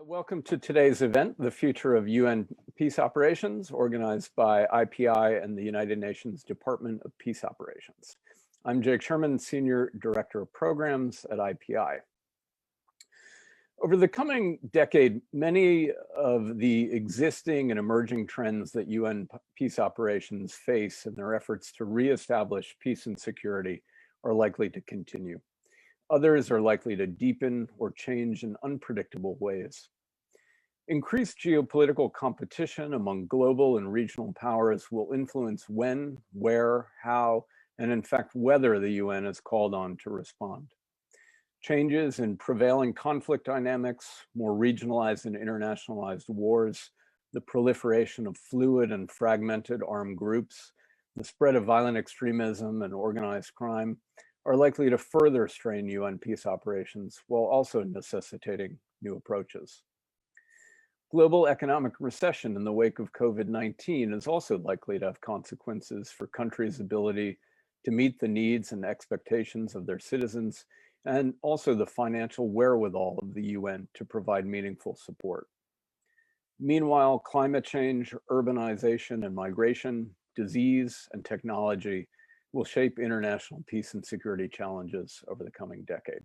Welcome to today's event, the Future of UN Peace Operations, organized by IPI and the United Nations Department of Peace Operations. I'm Jake Sherman, Senior Director of Programs at IPI. Over the coming decade, many of the existing and emerging trends that UN peace operations face in their efforts to reestablish peace and security are likely to continue. Others are likely to deepen or change in unpredictable ways. Increased geopolitical competition among global and regional powers will influence when, where, how, and in fact, whether the UN is called on to respond. Changes in prevailing conflict dynamics, more regionalized and internationalized wars, the proliferation of fluid and fragmented armed groups, the spread of violent extremism and organized crime are likely to further strain UN peace operations while also necessitating new approaches. Global economic recession in the wake of COVID-19 is also likely to have consequences for countries' ability to meet the needs and expectations of their citizens, and also the financial wherewithal of the UN to provide meaningful support. Meanwhile, climate change, urbanization and migration, disease and technology will shape international peace and security challenges over the coming decade.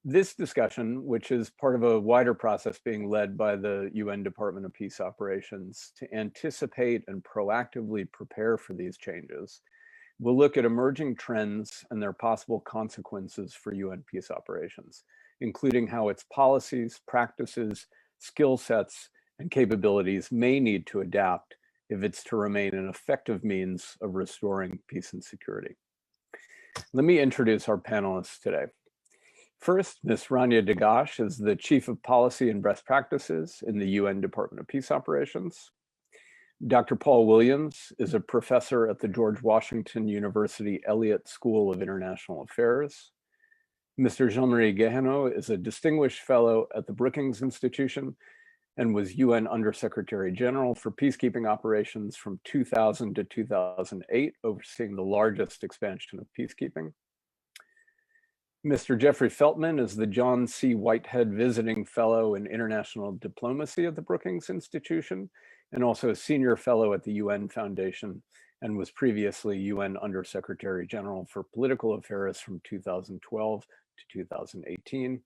This discussion, which is part of a wider process being led by the UN Department of Peace Operations to anticipate and proactively prepare for these changes, will look at emerging trends and their possible consequences for UN peace operations, including how its policies, practices, skill sets, and capabilities may need to adapt if it's to remain an effective means of restoring peace and security. Let me introduce our panelists today. First, Ms. Rania Dagash is the Chief of Policy and Best Practices in the UN Department of Peace Operations. Dr. Paul Williams is a professor at the George Washington University Elliott School of International Affairs. Mr. Jean-Marie Guéhenno is a Distinguished Fellow at the Brookings Institution and was UN Undersecretary General for Peacekeeping Operations from 2000 to 2008, overseeing the largest expansion of peacekeeping. Mr. Jeffrey Feltman is the John C. Whitehead Visiting Fellow in International Diplomacy at the Brookings Institution, and also a Senior Fellow at the UN Foundation, and was previously UN Undersecretary General for Political Affairs from 2012 to 2018.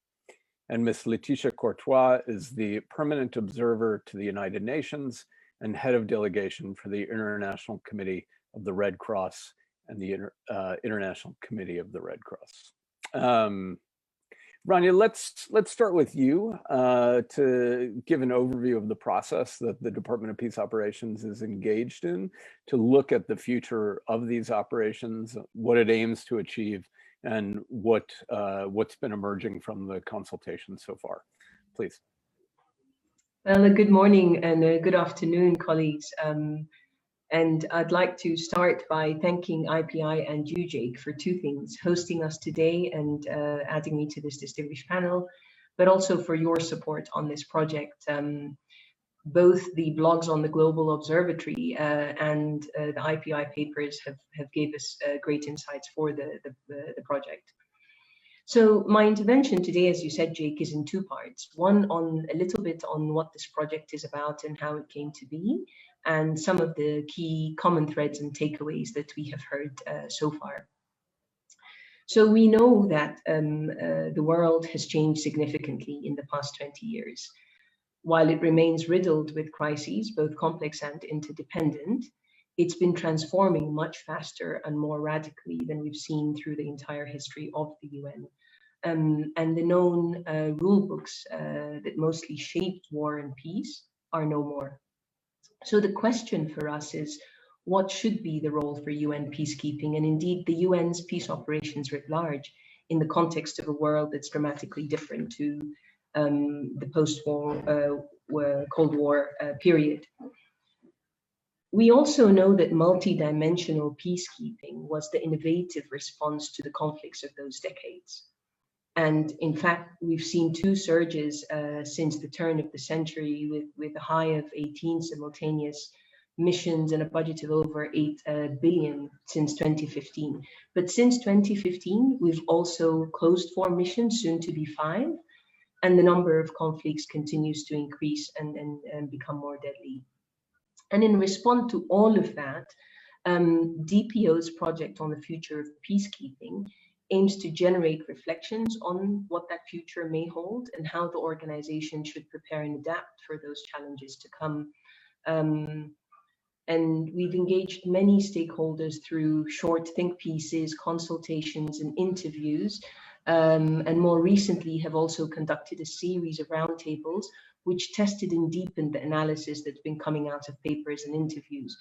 And Ms. Laetitia Courtois is the Permanent Observer to the United Nations and Head of Delegation for the International Committee of the Red Cross and the International Committee of the Red Cross. Rania, let's start with you to give an overview of the process that the Department of Peace Operations is engaged in to look at the future of these operations, what it aims to achieve, and what's been emerging from the consultation so far. Please. Well, good morning and good afternoon, colleagues. And I'd like to start by thanking IPI and you, Jake, for two things: hosting us today and adding me to this distinguished panel, but also for your support on this project. Both the blogs on the Global Observatory and the IPI papers have gave us great insights for the project. So my intervention today, as you said, Jake, is in two parts. One on a little bit on what this project is about and how it came to be, and some of the key common threads and takeaways that we have heard so far. So we know that the world has changed significantly in the past 20 years. While it remains riddled with crises, both complex and interdependent, it's been transforming much faster and more radically than we've seen through the entire history of the UN. And the known rule books that mostly shaped war and peace are no more. So the question for us is, what should be the role for UN peacekeeping, and indeed the UN's peace operations writ large, in the context of a world that's dramatically different to the post-war Cold War period? We also know that multi-dimensional peacekeeping was the innovative response to the conflicts of those decades. And in fact, we've seen two surges since the turn of the century, with a high of 18 simultaneous missions and a budget of over 8 billion since 2015. But since 2015, we've also closed 4 missions, soon to be 5. and the number of conflicts continues to increase and become more deadly. And in response to all of that, DPO's project on the future of peacekeeping aims to generate reflections on what that future may hold and how the organization should prepare and adapt for those challenges to come. And we've engaged many stakeholders through short think pieces, consultations, and interviews, and more recently have also conducted a series of roundtables which tested and deepened the analysis that's been coming out of papers and interviews.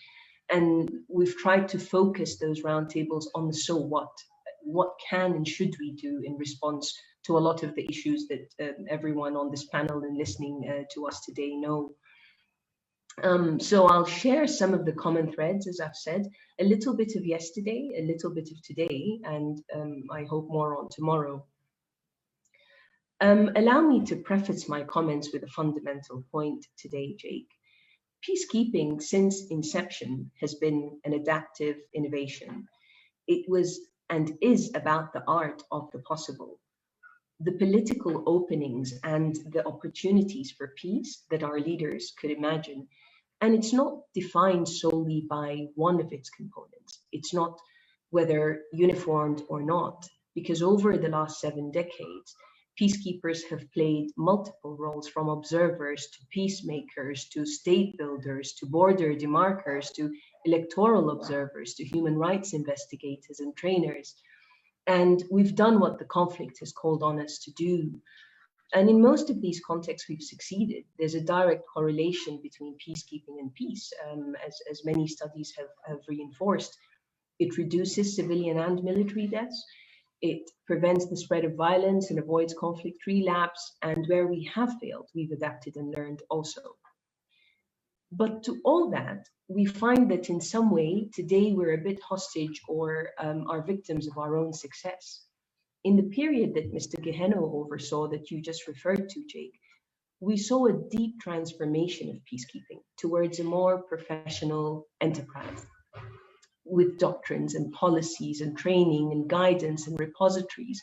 And we've tried to focus those roundtables on the so what can and should we do in response to a lot of the issues that everyone on this panel and listening to us today know. So I'll share some of the common threads, as I've said, a little bit of yesterday, a little bit of today, and I hope more on tomorrow. Allow me to preface my comments with a fundamental point today, Jake. Peacekeeping since inception has been an adaptive innovation. It was and is about the art of the possible, the political openings and the opportunities for peace that our leaders could imagine. And it's not defined solely by one of its components. It's not whether uniformed or not, because over the last 7 decades, peacekeepers have played multiple roles, from observers to peacemakers to state builders to border demarkers to electoral observers to human rights investigators and trainers. And we've done what the conflict has called on us to do. And in most of these contexts, we've succeeded. There's a direct correlation between peacekeeping and peace, as many studies have reinforced. It reduces civilian and military deaths. It prevents the spread of violence and avoids conflict relapse. And where we have failed, we've adapted and learned also. But to all that, we find that in some way, today we're a bit hostage or are victims of our own success. In the period that Mr. Gehenno oversaw that you just referred to, Jake, we saw a deep transformation of peacekeeping towards a more professional enterprise with doctrines and policies and training and guidance and repositories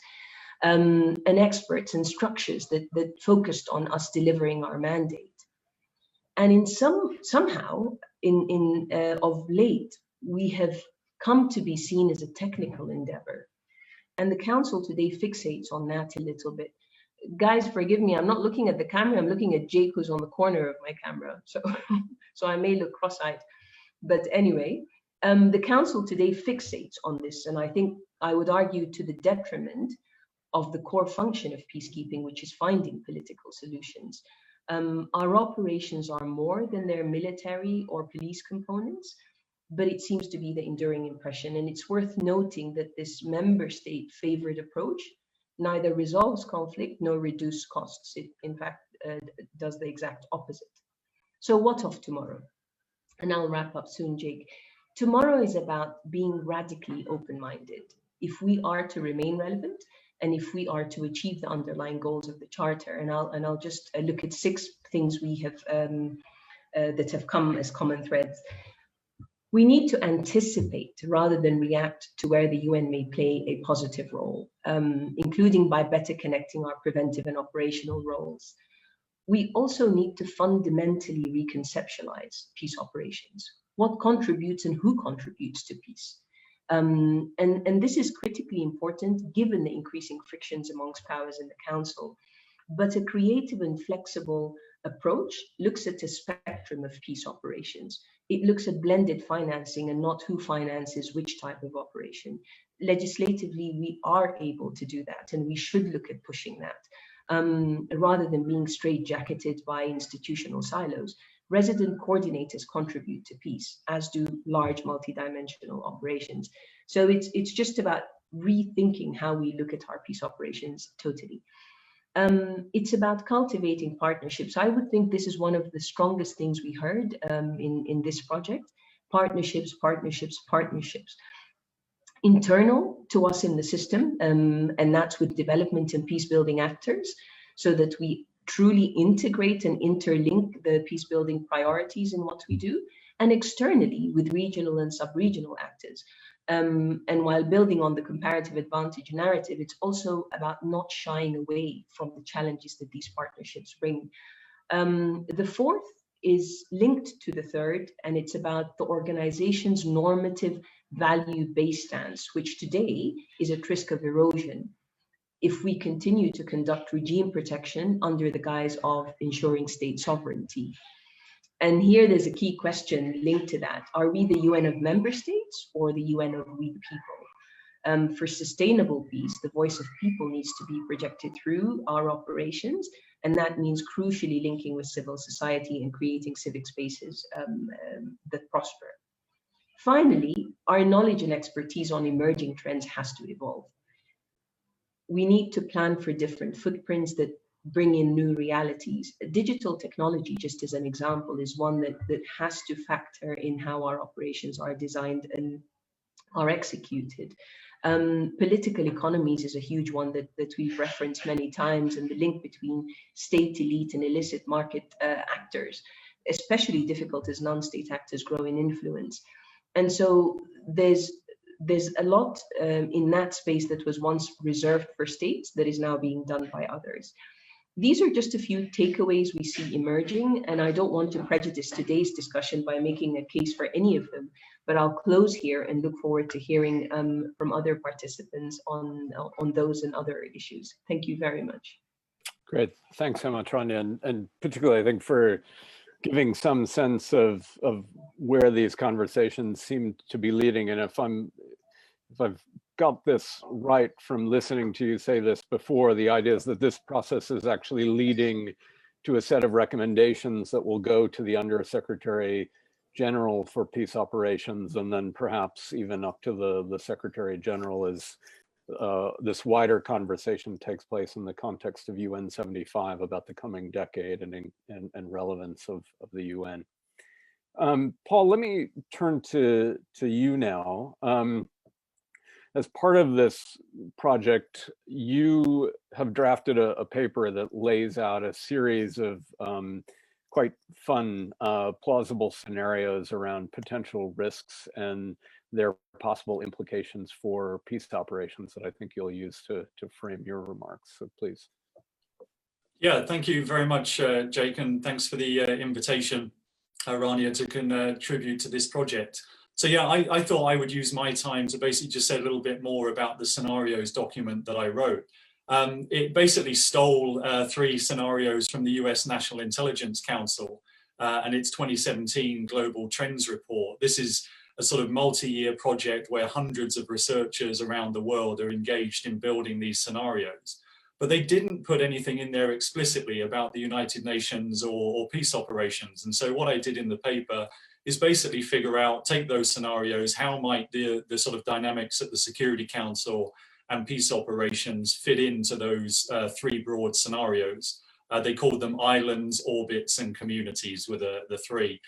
and experts and structures that focused on us delivering our mandate. And in somehow, of late, we have come to be seen as a technical endeavor. And the council today fixates on that a little bit. Guys, forgive me, I'm not looking at the camera, I'm looking at Jake, who's on the corner of my camera. So, so I may look cross-eyed. But anyway, the council today fixates on this. And I think I would argue to the detriment of the core function of peacekeeping, which is finding political solutions. Our operations are more than their military or police components, but it seems to be the enduring impression. And it's worth noting that this member state favored approach neither resolves conflict nor reduces costs. It, in fact, does the exact opposite. So what of tomorrow? And I'll wrap up soon, Jake. Tomorrow is about being radically open-minded. If we are to remain relevant, and if we are to achieve the underlying goals of the Charter, and I'll just look at 6 things we have that have come as common threads. We need to anticipate rather than react to where the UN may play a positive role, including by better connecting our preventive and operational roles. We also need to fundamentally reconceptualize peace operations. What contributes and who contributes to peace? And this is critically important given the increasing frictions amongst powers in the Council. But a creative and flexible approach looks at a spectrum of peace operations. It looks at blended financing and not who finances which type of operation. Legislatively, we are able to do that, and we should look at pushing that rather than being straitjacketed by institutional silos. Resident coordinators contribute to peace, as do large multidimensional operations. So it's just about rethinking how we look at our peace operations totally. It's about cultivating partnerships. I would think this is one of the strongest things we heard in this project. Partnerships, partnerships, partnerships. Internal to us in the system, and that's with development and peace building actors, so that we truly integrate and interlink the peace building priorities in what we do, and externally with regional and sub-regional actors. And while building on the comparative advantage narrative, it's also about not shying away from the challenges that these partnerships bring. The fourth is linked to the third, and it's about the organization's normative value-based stance, which today is at risk of erosion if we continue to conduct regime protection under the guise of ensuring state sovereignty. And here there's a key question linked to that. Are we the UN of member states or the UN of we the people? For sustainable peace, the voice of people needs to be projected through our operations, and that means crucially linking with civil society and creating civic spaces that prosper. Finally, our knowledge and expertise on emerging trends has to evolve. We need to plan for different footprints that bring in new realities. Digital technology, just as an example, is one that has to factor in how our operations are designed and are executed. Political economies is a huge one that we've referenced many times, and the link between state elite and illicit market actors, especially difficult as non-state actors grow in influence. And so there's a lot in that space that was once reserved for states that is now being done by others. These are just a few takeaways we see emerging, and I don't want to prejudice today's discussion by making a case for any of them, but I'll close here and look forward to hearing from other participants on those and other issues. Thank you very much. Great, thanks so much, Rania, and particularly I think for giving some sense of where these conversations seem to be leading. And if I've got this right from listening to you say this before, the idea is that this process is actually leading to a set of recommendations that will go to the Undersecretary General for Peace Operations, and then perhaps even up to the Secretary General as this wider conversation takes place in the context of UN 75 about the coming decade and relevance of the UN. Paul, let me turn to you now. As part of this project, you have drafted a paper that lays out a series of quite fun, plausible scenarios around potential risks and their possible implications for peace operations that I think you'll use to frame your remarks. So please. Yeah, thank you very much, Jake, and thanks for the invitation, Rania, to contribute to this project. So yeah, I thought I would use my time to basically just say a little bit more about the scenarios document that I wrote. It basically stole 3 scenarios from the US National Intelligence Council and its 2017 Global Trends Report. This is a sort of multi-year project where hundreds of researchers around the world are engaged in building these scenarios. But they didn't put anything in there explicitly about the United Nations or peace operations. And so what I did in the paper is basically figure out, take those scenarios, how might the sort of dynamics at the Security Council and peace operations fit into those 3 broad scenarios. They called them islands, orbits, and communities were the 3.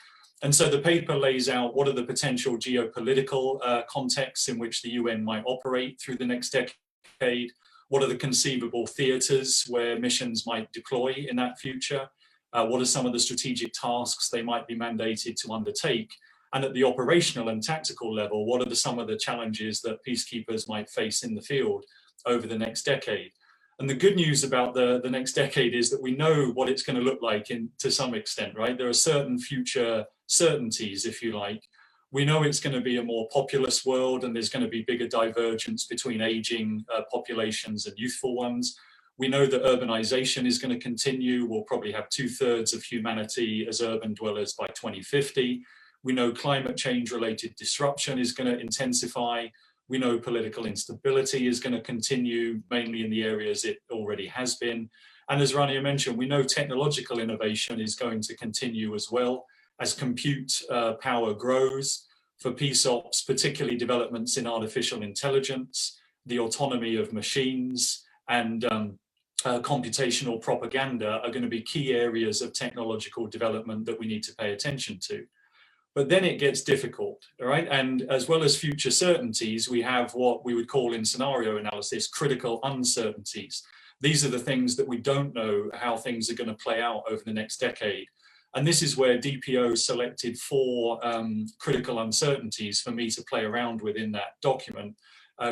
And so the paper lays out what are the potential geopolitical contexts in which the UN might operate through the next decade, what are the conceivable theaters where missions might deploy in that future, what are some of the strategic tasks they might be mandated to undertake, and at the operational and tactical level, what are some of the challenges that peacekeepers might face in the field over the next decade. And the good news about the next decade is that we know what it's going to look like to some extent, right? There are certain future certainties, if you like. We know it's going to be a more populous world, and there's going to be bigger divergence between aging populations and youthful ones. We know that urbanization is going to continue. We'll probably have 2/3 of humanity as urban dwellers by 2050. We know climate change related disruption is going to intensify. We know political instability is going to continue, mainly in the areas it already has been. And as Rania mentioned, we know technological innovation is going to continue as well as compute power grows. For peace ops, particularly developments in artificial intelligence, the autonomy of machines, and computational propaganda are going to be key areas of technological development that we need to pay attention to. But then it gets difficult, all right? And as well as future certainties, we have what we would call in scenario analysis, critical uncertainties. These are the things that we don't know how things are going to play out over the next decade. And this is where DPO selected 4 critical uncertainties for me to play around with in that document.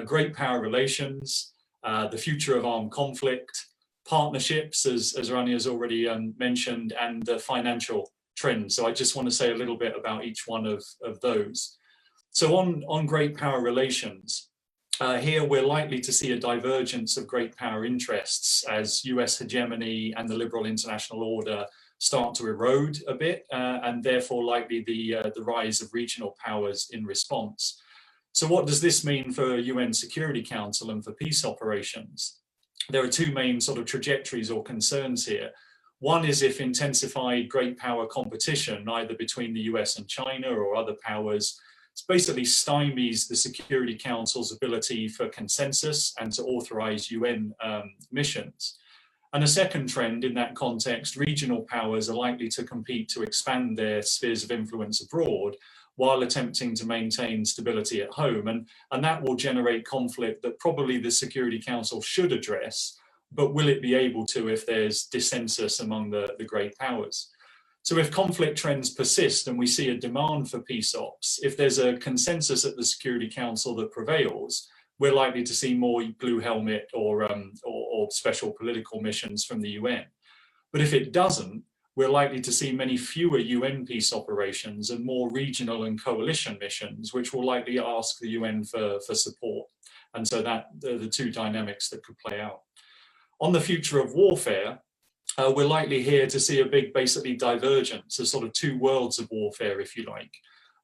Great power relations, the future of armed conflict, partnerships, as Rania has already mentioned, and the financial trends. So I just want to say a little bit about each one of those. So on great power relations, here we're likely to see a divergence of great power interests as US hegemony and the liberal international order start to erode a bit, and therefore likely the rise of regional powers in response. So what does this mean for UN Security Council and for peace operations? There are 2 main sort of trajectories or concerns here. One is if intensified great power competition, either between the US and China or other powers, basically stymies the Security Council's ability for consensus and to authorize UN missions. And a second trend in that context, regional powers are likely to compete to expand their spheres of influence abroad while attempting to maintain stability at home. And that will generate conflict that probably the Security Council should address, but will it be able to if there's dissensus among the great powers? So if conflict trends persist and we see a demand for peace ops, if there's a consensus at the Security Council that prevails, we're likely to see more blue helmet or special political missions from the UN. But if it doesn't, we're likely to see many fewer UN peace operations and more regional and coalition missions, which will likely ask the UN for support. And so that the 2 dynamics that could play out. On the future of warfare, we're likely here to see a big, basically, divergence, a sort of 2 worlds of warfare, if you like.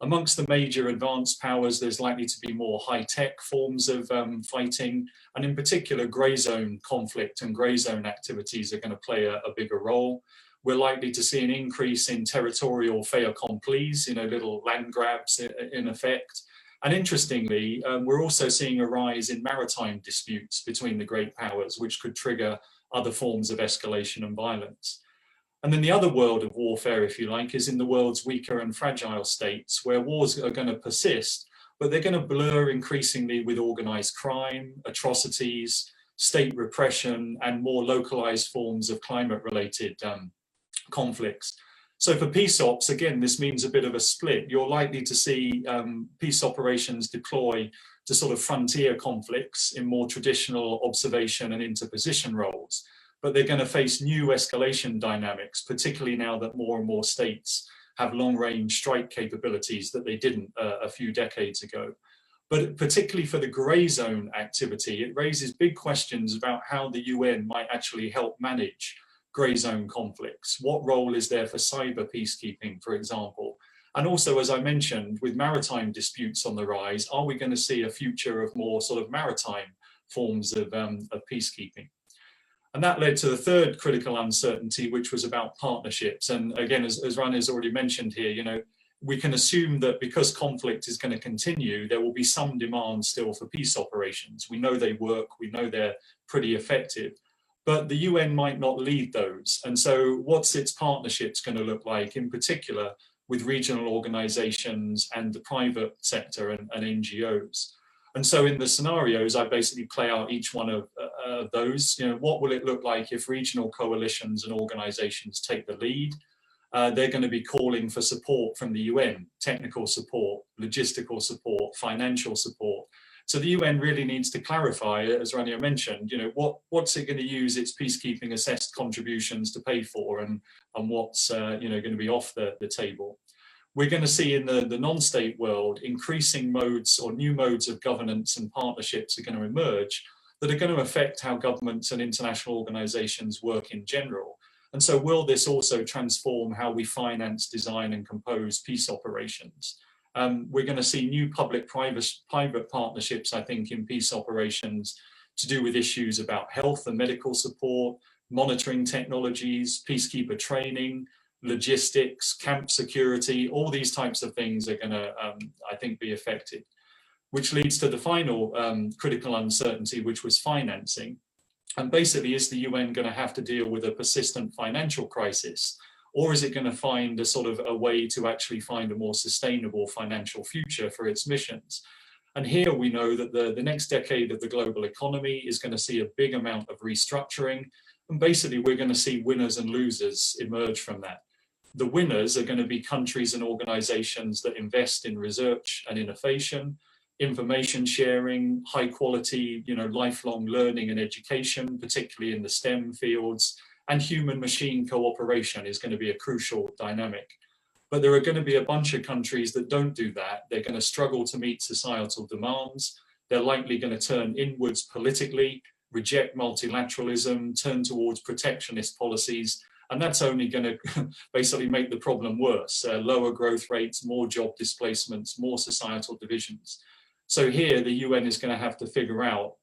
Amongst the major advanced powers, there's likely to be more high-tech forms of fighting, and in particular, grey zone conflict and grey zone activities are going to play a bigger role. We're likely to see an increase in territorial fait accomplis, little land grabs in effect. And interestingly, we're also seeing a rise in maritime disputes between the great powers, which could trigger other forms of escalation and violence. And then the other world of warfare, if you like, is in the world's weaker and fragile states, where wars are going to persist, but they're going to blur increasingly with organized crime, atrocities, state repression, and more localized forms of climate-related conflicts. So for peace ops, again, this means a bit of a split. You're likely to see peace operations deploy to sort of frontier conflicts in more traditional observation and interposition roles. But they're going to face new escalation dynamics, particularly now that more and more states have long-range strike capabilities that they didn't a few decades ago. But particularly for the grey zone activity, it raises big questions about how the UN might actually help manage grey zone conflicts. What role is there for cyber peacekeeping, for example? And also, as I mentioned, with maritime disputes on the rise, are we going to see a future of more sort of maritime forms of peacekeeping? And that led to the 3rd critical uncertainty, which was about partnerships. And again, as Rania has already mentioned here, we can assume that because conflict is going to continue, there will be some demand still for peace operations. We know they work, we know they're pretty effective, but the UN might not lead those. And so what's its partnerships going to look like, in particular with regional organizations and the private sector and NGOs? And so in the scenarios, I basically play out each one of those. What will it look like if regional coalitions and organizations take the lead? They're going to be calling for support from the UN, technical support, logistical support, financial support. So the UN really needs to clarify, as Rania mentioned, what's it going to use its peacekeeping assessed contributions to pay for, and what's going to be off the table. We're going to see in the non-state world increasing modes or new modes of governance and partnerships are going to emerge that are going to affect how governments and international organizations work in general. And so will this also transform how we finance, design, and compose peace operations? We're going to see new public-private partnerships, I think, in peace operations to do with issues about health and medical support, monitoring technologies, peacekeeper training, logistics, camp security. All these types of things are going to, I think, be affected, which leads to the final critical uncertainty, which was financing. And basically, is the UN going to have to deal with a persistent financial crisis, or is it going to find a sort of a way to actually find a more sustainable financial future for its missions? And here we know that the next decade of the global economy is going to see a big amount of restructuring. And basically, we're going to see winners and losers emerge from that. The winners are going to be countries and organizations that invest in research and innovation, information sharing, high quality, lifelong learning and education, particularly in the STEM fields, and human machine cooperation is going to be a crucial dynamic. But there are going to be a bunch of countries that don't do that. They're going to struggle to meet societal demands. They're likely going to turn inwards politically, reject multilateralism, turn towards protectionist policies, and that's only going to basically make the problem worse. Lower growth rates, more job displacements, more societal divisions. So here the UN is going to have to figure out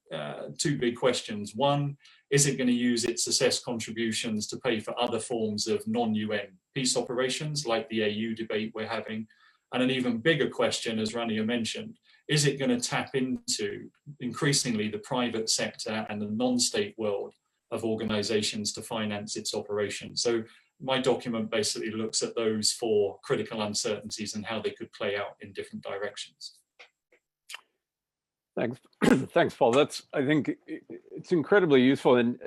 two big questions. One, is it going to use its assessed contributions to pay for other forms of non-UN peace operations, like the AU debate we're having? And an even bigger question, as Rania mentioned, is it going to tap into increasingly the private sector and the non-state world of organizations to finance its operations? So my document basically looks at those four critical uncertainties and how they could play out in different directions. Thanks, thanks, Paul. I think it's incredibly useful. And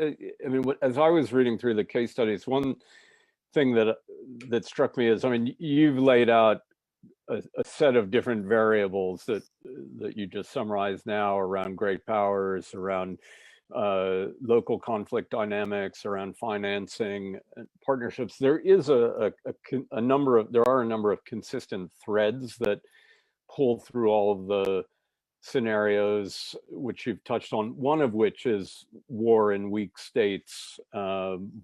I mean, as I was reading through the case studies, one thing that struck me is, I mean, you've laid out a set of different variables that you just summarized now around great powers, around local conflict dynamics, around financing, partnerships. There are a number of consistent threads that pull through all of the scenarios which you've touched on, one of which is war in weak states,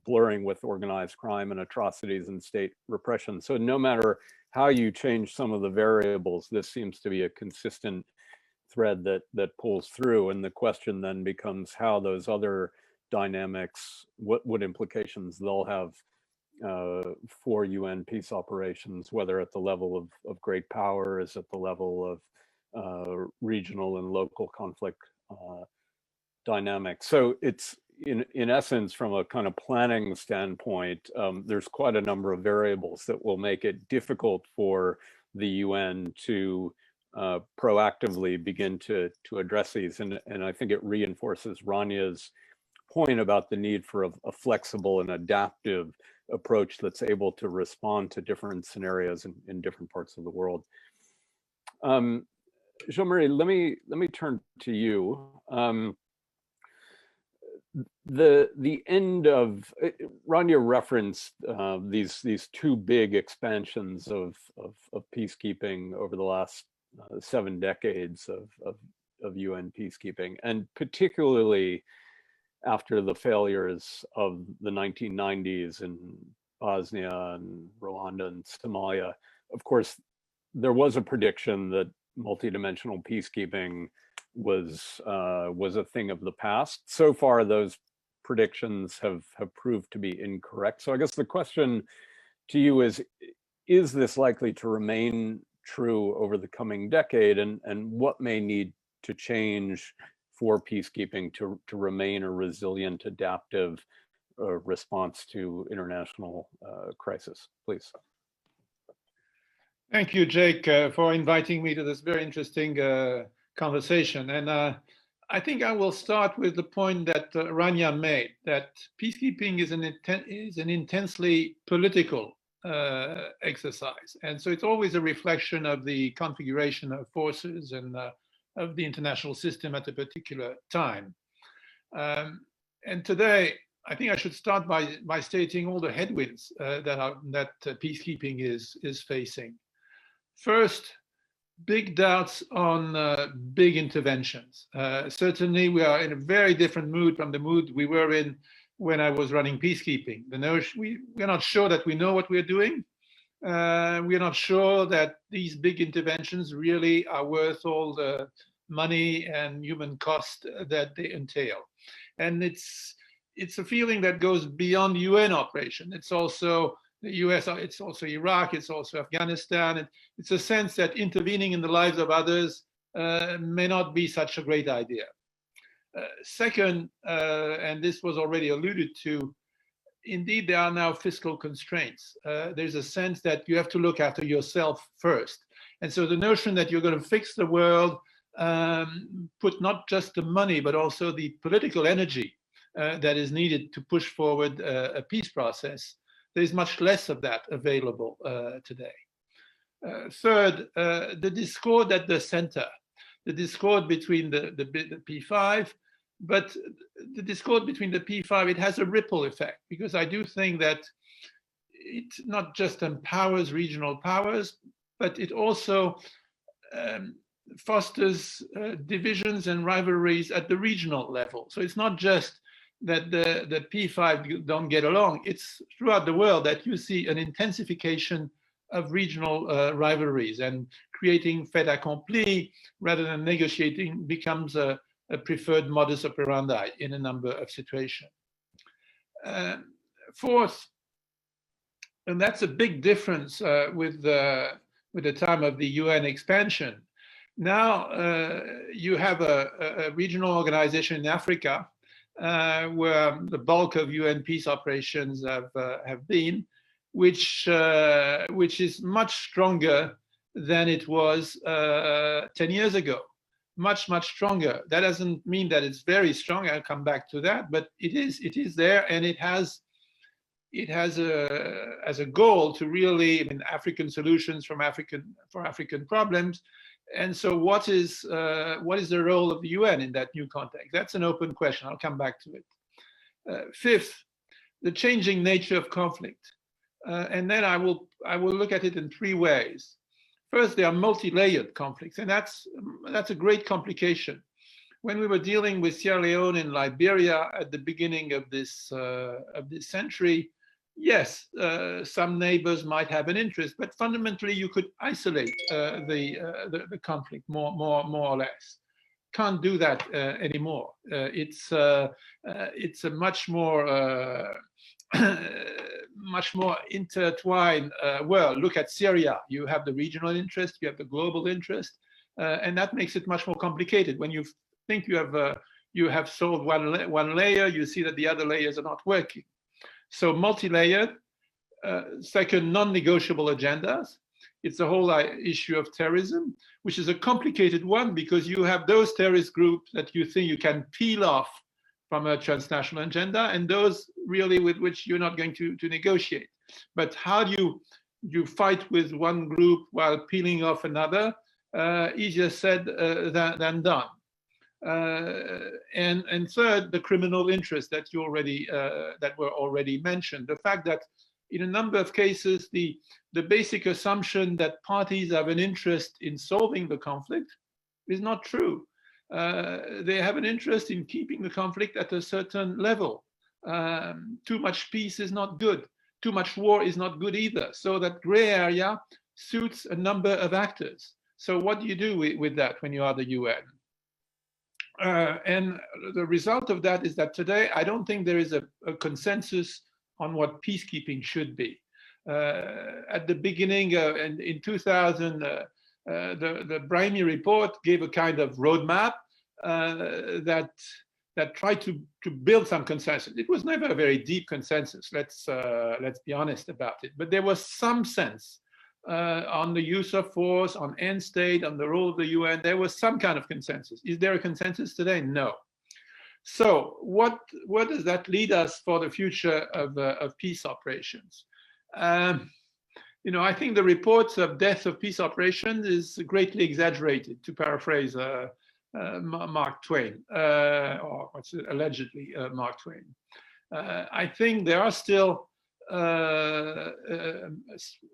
blurring with organized crime and atrocities and state repression. So no matter how you change some of the variables, this seems to be a consistent thread that pulls through. And the question then becomes how those other dynamics, what implications they'll have for UN peace operations, whether at the level of great powers, at the level of regional and local conflict dynamics. So it's in essence, from a kind of planning standpoint, there's quite a number of variables that will make it difficult for the UN to proactively begin to address these. And I think it reinforces Rania's point about the need for a flexible and adaptive approach that's able to respond to different scenarios in different parts of the world. Jean-Marie, let me turn to you. The end of Rania referenced these two big expansions of peacekeeping over the last 7 decades of UN peacekeeping, and particularly after the failures of the 1990s in Bosnia and Rwanda and Somalia. Of course, there was a prediction that multidimensional peacekeeping was a thing of the past. So far, those predictions have proved to be incorrect. So I guess the question to you is this likely to remain true over the coming decade, and what may need to change for peacekeeping to remain a resilient, adaptive response to international crisis? Please. Thank you, Jake, for inviting me to this very interesting conversation. And I think I will start with the point that Rania made, that peacekeeping is an intensely political exercise. And so it's always a reflection of the configuration of forces and of the international system at a particular time. And today, I think I should start by stating all the headwinds that peacekeeping is facing. First, big doubts on big interventions. Certainly, we are in a very different mood from the mood we were in when I was running peacekeeping. We're not sure that we know what we're doing. We're not sure that these big interventions really are worth all the money and human cost that they entail. And it's a feeling that goes beyond UN operation. It's also the US, it's also Iraq, it's also Afghanistan. It's a sense that intervening in the lives of others may not be such a great idea. Second, and this was already alluded to, indeed, there are now fiscal constraints. There's a sense that you have to look after yourself first. And so the notion that you're going to fix the world, put not just the money, but also the political energy that is needed to push forward a peace process There's much less of that available today. Third, the discord at the center, the discord between the P5, but the discord between the P5, it has a ripple effect, because I do think that it not just empowers regional powers, but it also fosters divisions and rivalries at the regional level. So it's not just that the P5 don't get along, it's throughout the world that you see an intensification of regional rivalries, and creating fait accompli rather than negotiating becomes a preferred modus operandi in a number of situations. Fourth, and that's a big difference with the time of the UN expansion. Now you have a regional organization in Africa where the bulk of UN peace operations have been, which is much stronger than it was 10 years ago. Much stronger. That doesn't mean that it's very strong. I'll come back to that, but it is there, and it has as a goal to really, I mean, African solutions for African problems. And so what is the role of the UN in that new context? That's an open question. I'll come back to it. Fifth, the changing nature of conflict. And then I will look at it in three ways. First, there are multi-layered conflicts, and that's a great complication. When we were dealing with Sierra Leone and Liberia at the beginning of this century, yes, some neighbors might have an interest, but fundamentally you could isolate the conflict more or less. Can't do that anymore. It's a much more intertwined world. Look at Syria. You have the regional interest, you have the global interest, and that makes it much more complicated. When you think you have solved one layer, you see that the other layers are not working. So multi-layered. Second, non-negotiable agendas. It's the whole issue of terrorism, which is a complicated one, because you have those terrorist groups that you think you can peel off from a transnational agenda, and those really with which you're not going to negotiate. But how do you fight with one group while peeling off another? Easier said than done. And third, the criminal interest that were already mentioned. The fact that in a number of cases, the basic assumption that parties have an interest in solving the conflict is not true. They have an interest in keeping the conflict at a certain level. Too much peace is not good. Too much war is not good either. So that gray area suits a number of actors. So what do you do with that when you are the UN? And the result of that is that today, I don't think there is a consensus on what peacekeeping should be. At the beginning, in 2000, the Brahimi report gave a kind of roadmap that tried to build some consensus. It was never a very deep consensus. Let's be honest about it. But there was some sense on the use of force, on end state, on the role of the UN. There was some kind of consensus. Is there a consensus today? No. So what does that lead us for the future of peace operations? I think the reports of death of peace operations is greatly exaggerated, to paraphrase Mark Twain, or what's it, allegedly Mark Twain. I think there are still a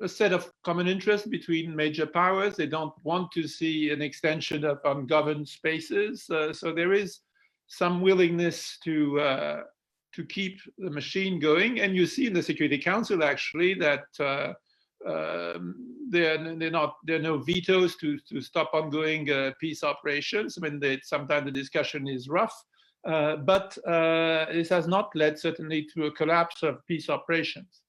set of common interests between major powers. They don't want to see an extension of ungoverned spaces. So there is some willingness to keep the machine going. And you see in the Security Council actually that there are no vetoes to stop ongoing peace operations. I mean, sometimes the discussion is rough, but this has not led certainly to a collapse of peace operations.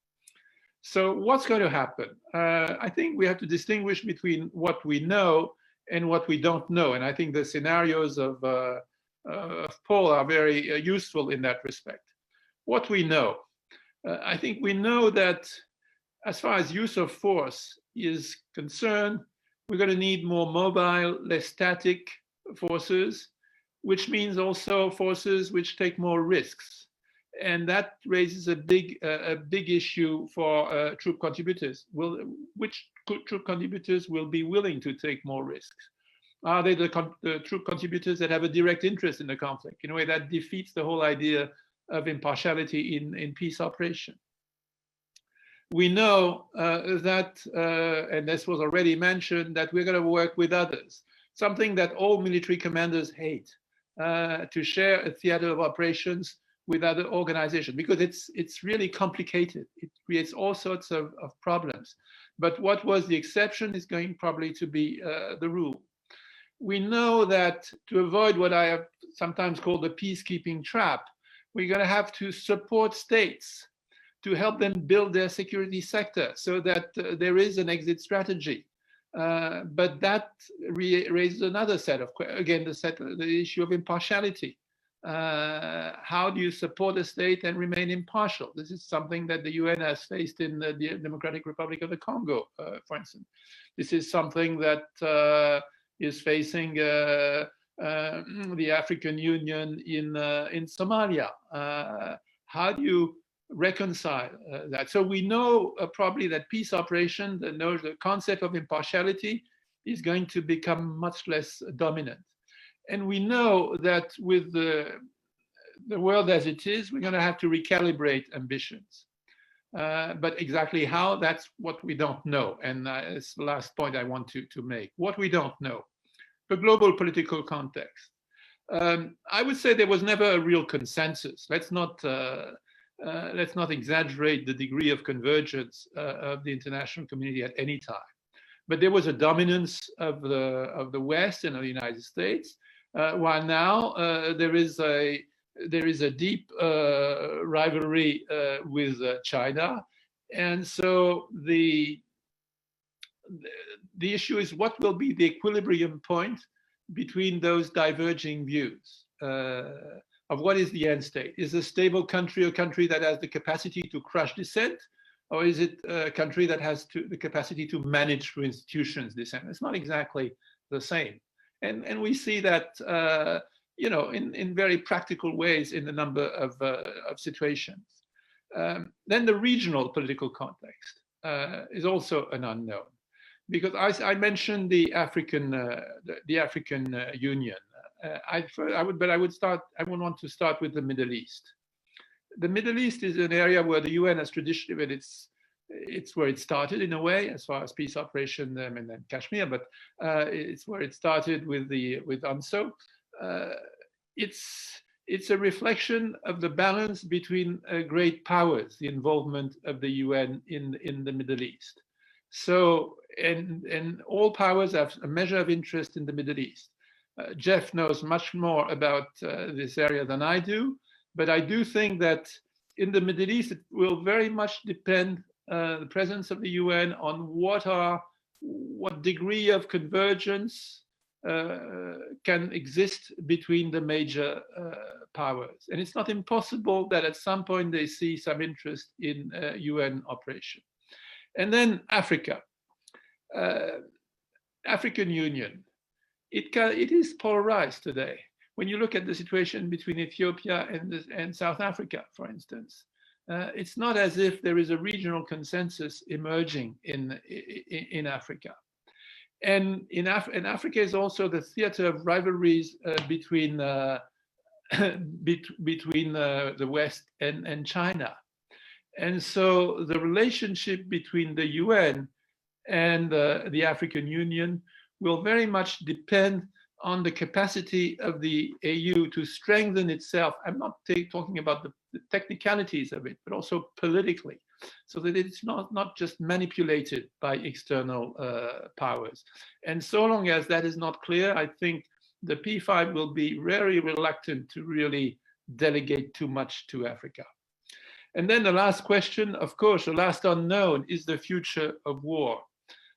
So what's going to happen? I think we have to distinguish between what we know and what we don't know. And I think the scenarios of Paul are very useful in that respect. What we know, I think we know that as far as use of force is concerned, we're going to need more mobile, less static forces, which means also forces which take more risks. And that raises a big issue for troop contributors. Which troop contributors will be willing to take more risks? Are they the troop contributors that have a direct interest in the conflict? In a way that defeats the whole idea of impartiality in peace operation. We know that, and this was already mentioned, that we're going to work with others, something that all military commanders hate, to share a theater of operations with other organizations, because it's really complicated. It creates all sorts of problems. But what was the exception is going probably to be the rule. We know that to avoid what I have sometimes called the peacekeeping trap, we're going to have to support states to help them build their security sector so that there is an exit strategy. But that raises another set of, again, the issue of impartiality. How do you support a state and remain impartial? This is something that the UN has faced in the Democratic Republic of the Congo, for instance. This is something that is facing the African Union in Somalia. How do you reconcile that? So we know probably that peace operation, the concept of impartiality is going to become much less dominant. And we know that with the world as it is, we're going to have to recalibrate ambitions. But exactly how, that's what we don't know. And it's the last point I want to make. What we don't know, the global political context. I would say there was never a real consensus. Let's not exaggerate the degree of convergence of the international community at any time. But there was a dominance of the West and of the United States, while now there is a deep rivalry with China. And so the issue is, what will be the equilibrium point between those diverging views of what is the end state? Is a stable country a country that has the capacity to crush dissent? Or is it a country that has the capacity to manage through institutions dissent? It's not exactly the same. And we see that in very practical ways in a number of situations. Then the regional political context is also an unknown, because I mentioned the African Union. I would want to start with the Middle East. The Middle East is an area where the UN has traditionally, but it's where it started in a way, as far as peace operation and then Kashmir, but it's where it started with UNSO. It's a reflection of the balance between great powers, the involvement of the UN in the Middle East. So, and all powers have a measure of interest in the Middle East. Jeff knows much more about this area than I do, but I do think that in the Middle East, it will very much depend the presence of the UN on what degree of convergence can exist between the major powers. And it's not impossible that at some point they see some interest in UN operation. And then Africa, African Union. It is polarized today. When you look at the situation between Ethiopia and South Africa, for instance, it's not as if there is a regional consensus emerging in Africa. And Africa is also the theater of rivalries between the West and China. And so the relationship between the UN and the African Union will very much depend on the capacity of the AU to strengthen itself. I'm not talking about the technicalities of it, but also politically, so that it's not just manipulated by external powers. And so long as that is not clear, I think the P5 will be very reluctant to really delegate too much to Africa. And then the last question, of course, the last unknown, is the future of war.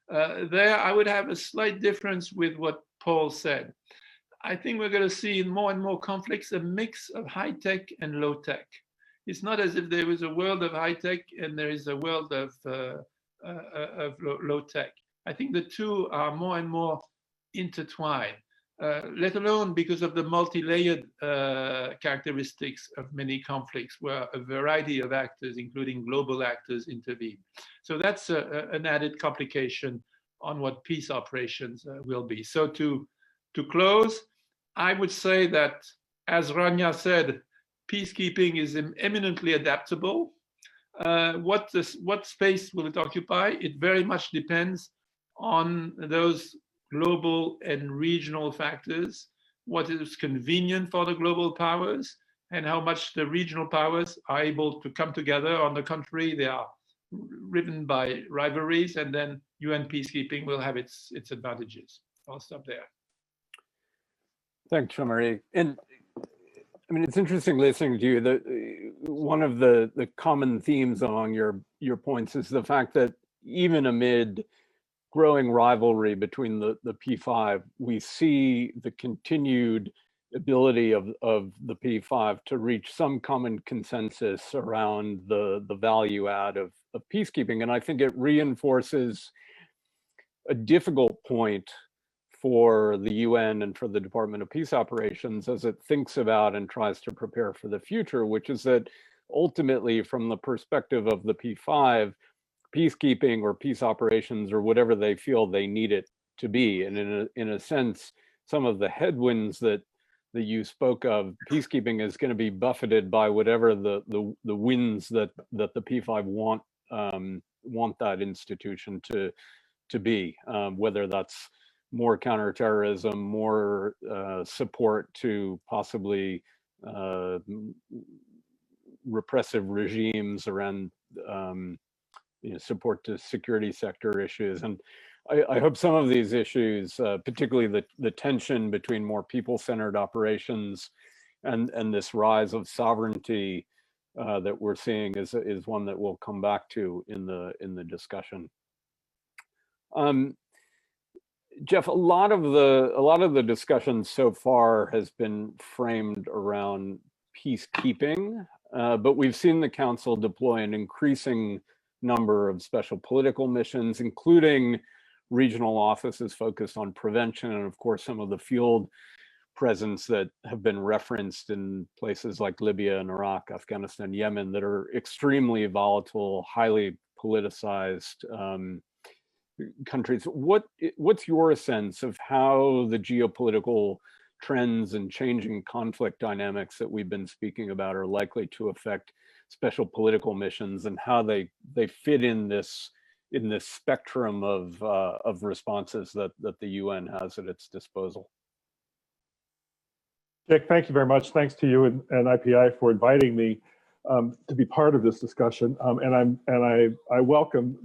There, I would have a slight difference with what Paul said. I think we're going to see in more and more conflicts a mix of high tech and low tech. It's not as if there is a world of high tech and there is a world of low tech. I think the two are more and more intertwined. let alone because of the multi-layered characteristics of many conflicts where a variety of actors, including global actors, intervene. So that's an added complication on what peace operations will be. So to close, I would say that, as Rania said, peacekeeping is eminently adaptable. What space will it occupy? It very much depends on those global and regional factors, what is convenient for the global powers, and how much the regional powers are able to come together. On the contrary, they are riven by rivalries, and then UN peacekeeping will have its advantages. I'll stop there. Thanks, Jean-Marie. And I mean, it's interesting listening to you. One of the common themes among your points is the fact that even amid growing rivalry between the P5, we see the continued ability of the P5 to reach some common consensus around the value add of peacekeeping. And I think it reinforces a difficult point for the UN and for the Department of Peace Operations as it thinks about and tries to prepare for the future, which is that ultimately, from the perspective of the P5, peacekeeping or peace operations or whatever they feel they need it to be, and in a sense, some of the headwinds that you spoke of, peacekeeping is going to be buffeted by whatever the winds that the P5 want that institution to be, whether that's more counterterrorism, more support to possibly repressive regimes around support to security sector issues. And I hope some of these issues, particularly the tension between more people-centered operations and this rise of sovereignty that we're seeing is one that we'll come back to in the discussion. Jeff, a lot of the discussion so far has been framed around peacekeeping, but we've seen the Council deploy an increasing number of special political missions, including regional offices focused on prevention, and of course some of the field presence that have been referenced in places like Libya and Iraq, Afghanistan, Yemen, that are extremely volatile, highly politicized countries. What's your sense of how the geopolitical trends and changing conflict dynamics that we've been speaking about are likely to affect special political missions, and how they fit in this spectrum of responses that the UN has at its disposal? Jake, thank you very much. Thanks to you and IPI for inviting me to be part of this discussion. And I welcome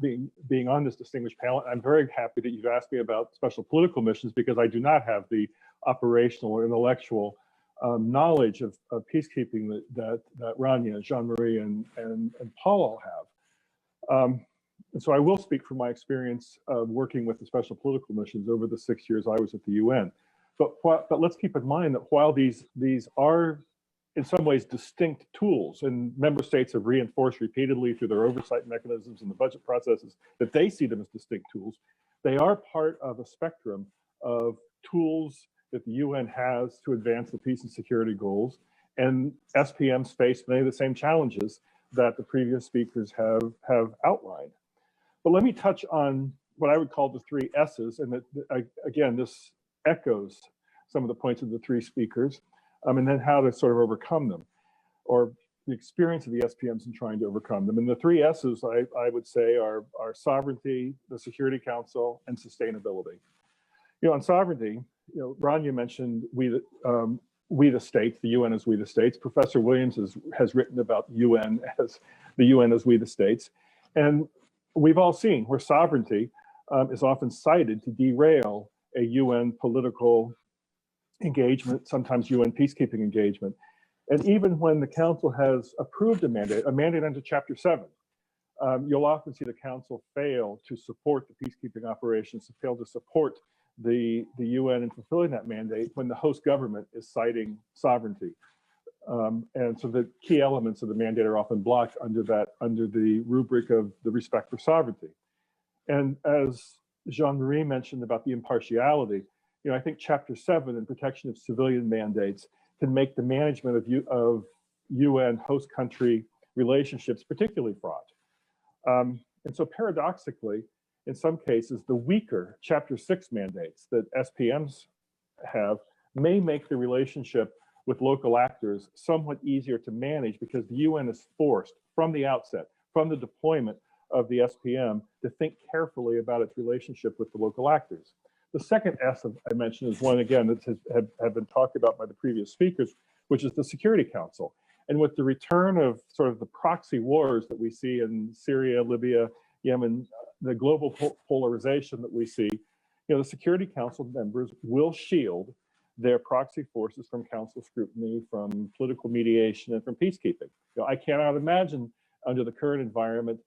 being on this distinguished panel. I'm very happy that you've asked me about special political missions, because I do not have the operational or intellectual knowledge of peacekeeping that Rania, Jean-Marie, and Paul all have. And so I will speak from my experience of working with the special political missions over the 6 years I was at the UN. But let's keep in mind that while these are in some ways distinct tools, and member states have reinforced repeatedly through their oversight mechanisms and the budget processes that they see them as distinct tools, they are part of a spectrum of tools that the UN has to advance the peace and security goals. And SPMs face many of the same challenges that the previous speakers have outlined. But let me touch on what I would call the 3 S's, and that, again, this echoes some of the points of the 3 speakers, and then how to sort of overcome them, or the experience of the SPMs in trying to overcome them. And the 3 S's, I would say, are sovereignty, the Security Council, and sustainability. On sovereignty, Rania mentioned we the states, the UN as we the states. Professor Williams has written about the UN as we the states. And we've all seen where sovereignty is often cited to derail a UN political engagement, sometimes UN peacekeeping engagement. And even when the Council has approved a mandate under Chapter 7, you'll often see the Council fail to support the peacekeeping operations, to fail to support the UN in fulfilling that mandate when the host government is citing sovereignty. And so the key elements of the mandate are often blocked under the rubric of the respect for sovereignty. And as Jean-Marie mentioned about the impartiality, I think Chapter 7 in protection of civilian mandates can make the management of UN host country relationships particularly fraught. And so paradoxically, in some cases, the weaker Chapter 6 mandates that SPMs have may make the relationship with local actors somewhat easier to manage, because the UN is forced from the outset, from the deployment of the SPM, to think carefully about its relationship with the local actors. The second S I mentioned is one, again, that have been talked about by the previous speakers, which is the Security Council. And with the return of sort of the proxy wars that we see in Syria, Libya, Yemen, the global polarization that we see, the Security Council members will shield their proxy forces from council scrutiny, from political mediation, and from peacekeeping. I cannot imagine under the current environment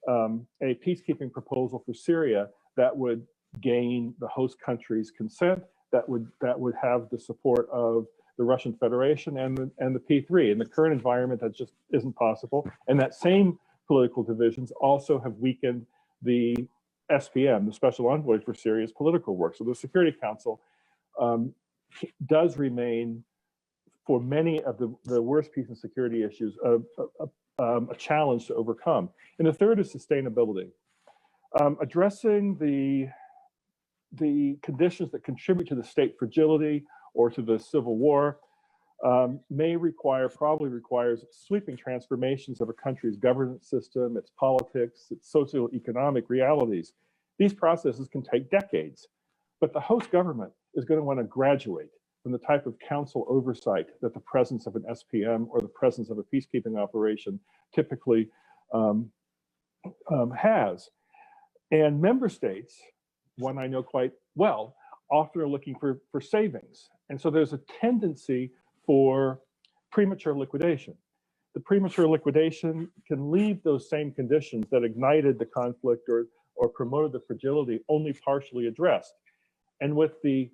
a peacekeeping proposal for Syria that would gain the host country's consent, that would have the support of the Russian Federation and the P3. In the current environment, that just isn't possible. And that same political divisions also have weakened the SPM, the Special Envoy for Syria's political work. So the Security Council does remain, for many of the worst peace and security issues, a challenge to overcome. And the third is sustainability. Addressing the conditions that contribute to the state fragility or to the civil war probably requires sweeping transformations of a country's governance system, its politics, its socioeconomic realities. These processes can take decades, but the host government is going to want to graduate from the type of council oversight that the presence of an SPM or the presence of a peacekeeping operation typically has. And member states, one I know quite well, often are looking for savings. And so there's a tendency for premature liquidation. The premature liquidation can leave those same conditions that ignited the conflict or promoted the fragility only partially addressed. And with the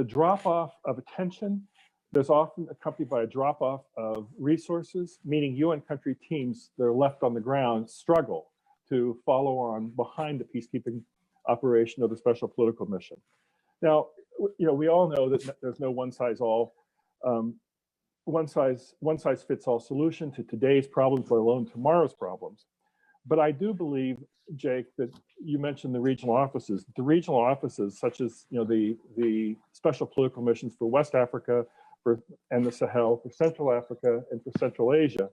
drop-off of attention, there's often accompanied by a drop-off of resources, meaning UN country teams that are left on the ground struggle to follow on behind the peacekeeping operation of the special political mission. Now, we all know that there's no one size fits all solution to today's problems, let alone tomorrow's problems. But I do believe, Jake, that you mentioned the regional offices. The regional offices, such as the special political missions for West Africa and the Sahel, for Central Africa and for Central Asia,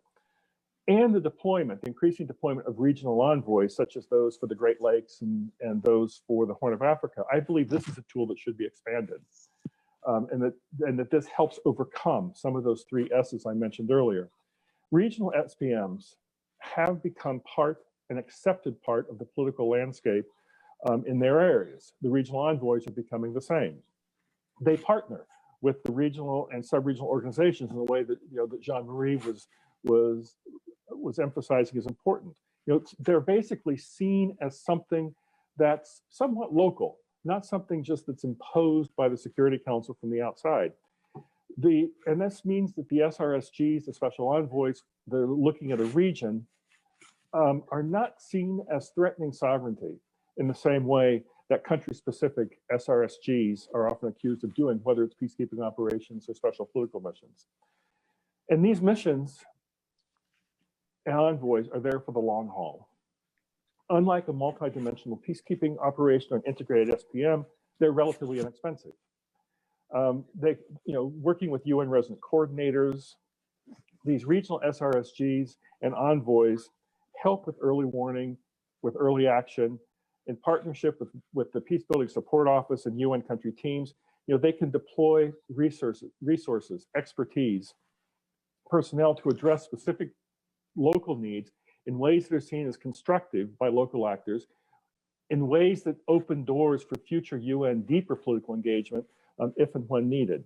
and the increasing deployment of regional envoys, such as those for the Great Lakes and those for the Horn of Africa. I believe this is a tool that should be expanded, and that this helps overcome some of those three S's I mentioned earlier. Regional SPMs have become an accepted part of the political landscape in their areas. The regional envoys are becoming the same. They partner with the regional and sub-regional organizations in the way that that Jean-Marie was emphasizing is important. They're basically seen as something that's somewhat local, not something just that's imposed by the Security Council from the outside. And this means that the SRSGs, the special envoys, they're looking at a region, are not seen as threatening sovereignty in the same way that country-specific SRSGs are often accused of doing, whether it's peacekeeping operations or special political missions. And these missions and envoys are there for the long haul. Unlike a multidimensional peacekeeping operation or an integrated SPM, they're relatively inexpensive. Working with UN resident coordinators, these regional SRSGs and envoys help with early warning, with early action, in partnership with the Peacebuilding Support Office and UN country teams. They can deploy resources, expertise, personnel to address specific local needs in ways that are seen as constructive by local actors, in ways that open doors for future UN deeper political engagement if and when needed.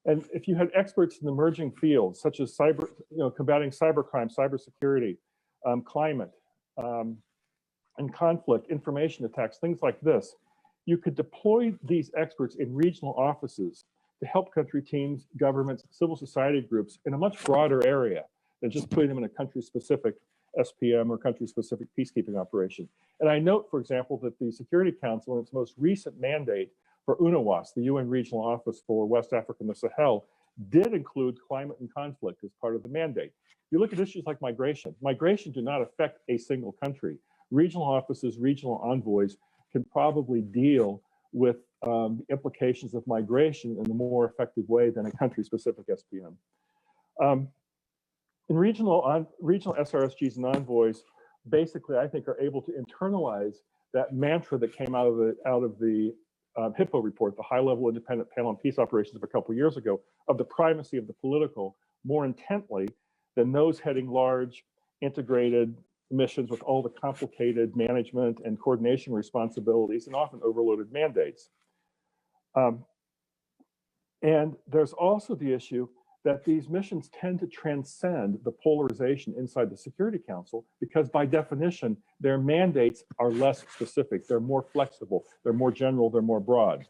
And if you had experts in emerging fields such as combating cybercrime, cybersecurity, climate, and conflict, information attacks, things like this, you could deploy these experts in regional offices to help country teams, governments, civil society groups in a much broader area than just putting them in a country-specific SPM or country-specific peacekeeping operation. And I note, for example, that the Security Council, in its most recent mandate for UNOWAS, the UN Regional Office for West Africa and the Sahel, did include climate and conflict as part of the mandate. You look at issues like migration. Migration do not affect a single country. Regional offices, regional envoys can probably deal with the implications of migration in a more effective way than a country-specific SPM. In regional SRSGs and envoys, basically, I think, are able to internalize that mantra that came out of the HIPPO report, the High-Level Independent Panel on Peace Operations of a couple of years ago, of the primacy of the political more intently than those heading large integrated missions with all the complicated management and coordination responsibilities and often overloaded mandates. And there's also the issue that these missions tend to transcend the polarization inside the Security Council because by definition, their mandates are less specific. They're more flexible, they're more general, they're more broad.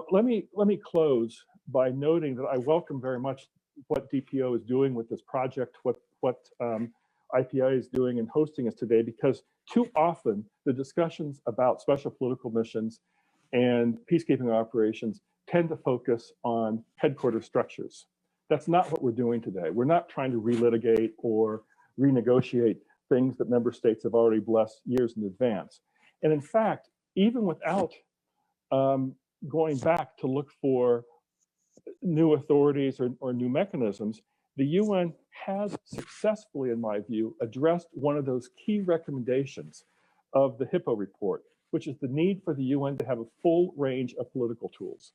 Let me close by noting that I welcome very much what DPO is doing with this project, what IPI is doing and hosting us today, because too often the discussions about special political missions and peacekeeping operations tend to focus on headquarters structures. That's not what we're doing today. We're not trying to relitigate or renegotiate things that member states have already blessed years in advance. And in fact, even without going back to look for new authorities or new mechanisms, the UN has successfully, in my view, addressed one of those key recommendations of the HIPPO report, which is the need for the UN to have a full range of political tools.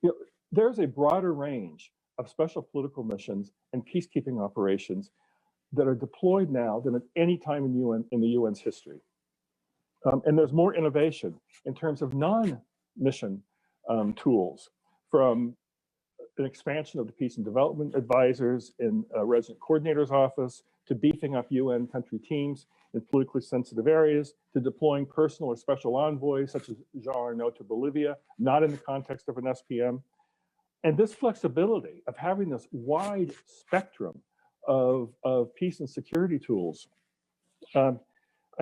You know, there's a broader range of special political missions and peacekeeping operations that are deployed now than at any time in the UN's history. And there's more innovation in terms of non-mission tools, from an expansion of the Peace and Development Advisors in a Resident Coordinator's Office, to beefing up UN country teams in politically sensitive areas, to deploying personal or special envoys, such as Jean Arnaud to Bolivia, not in the context of an SPM. And this flexibility of having this wide spectrum of peace and security tools, I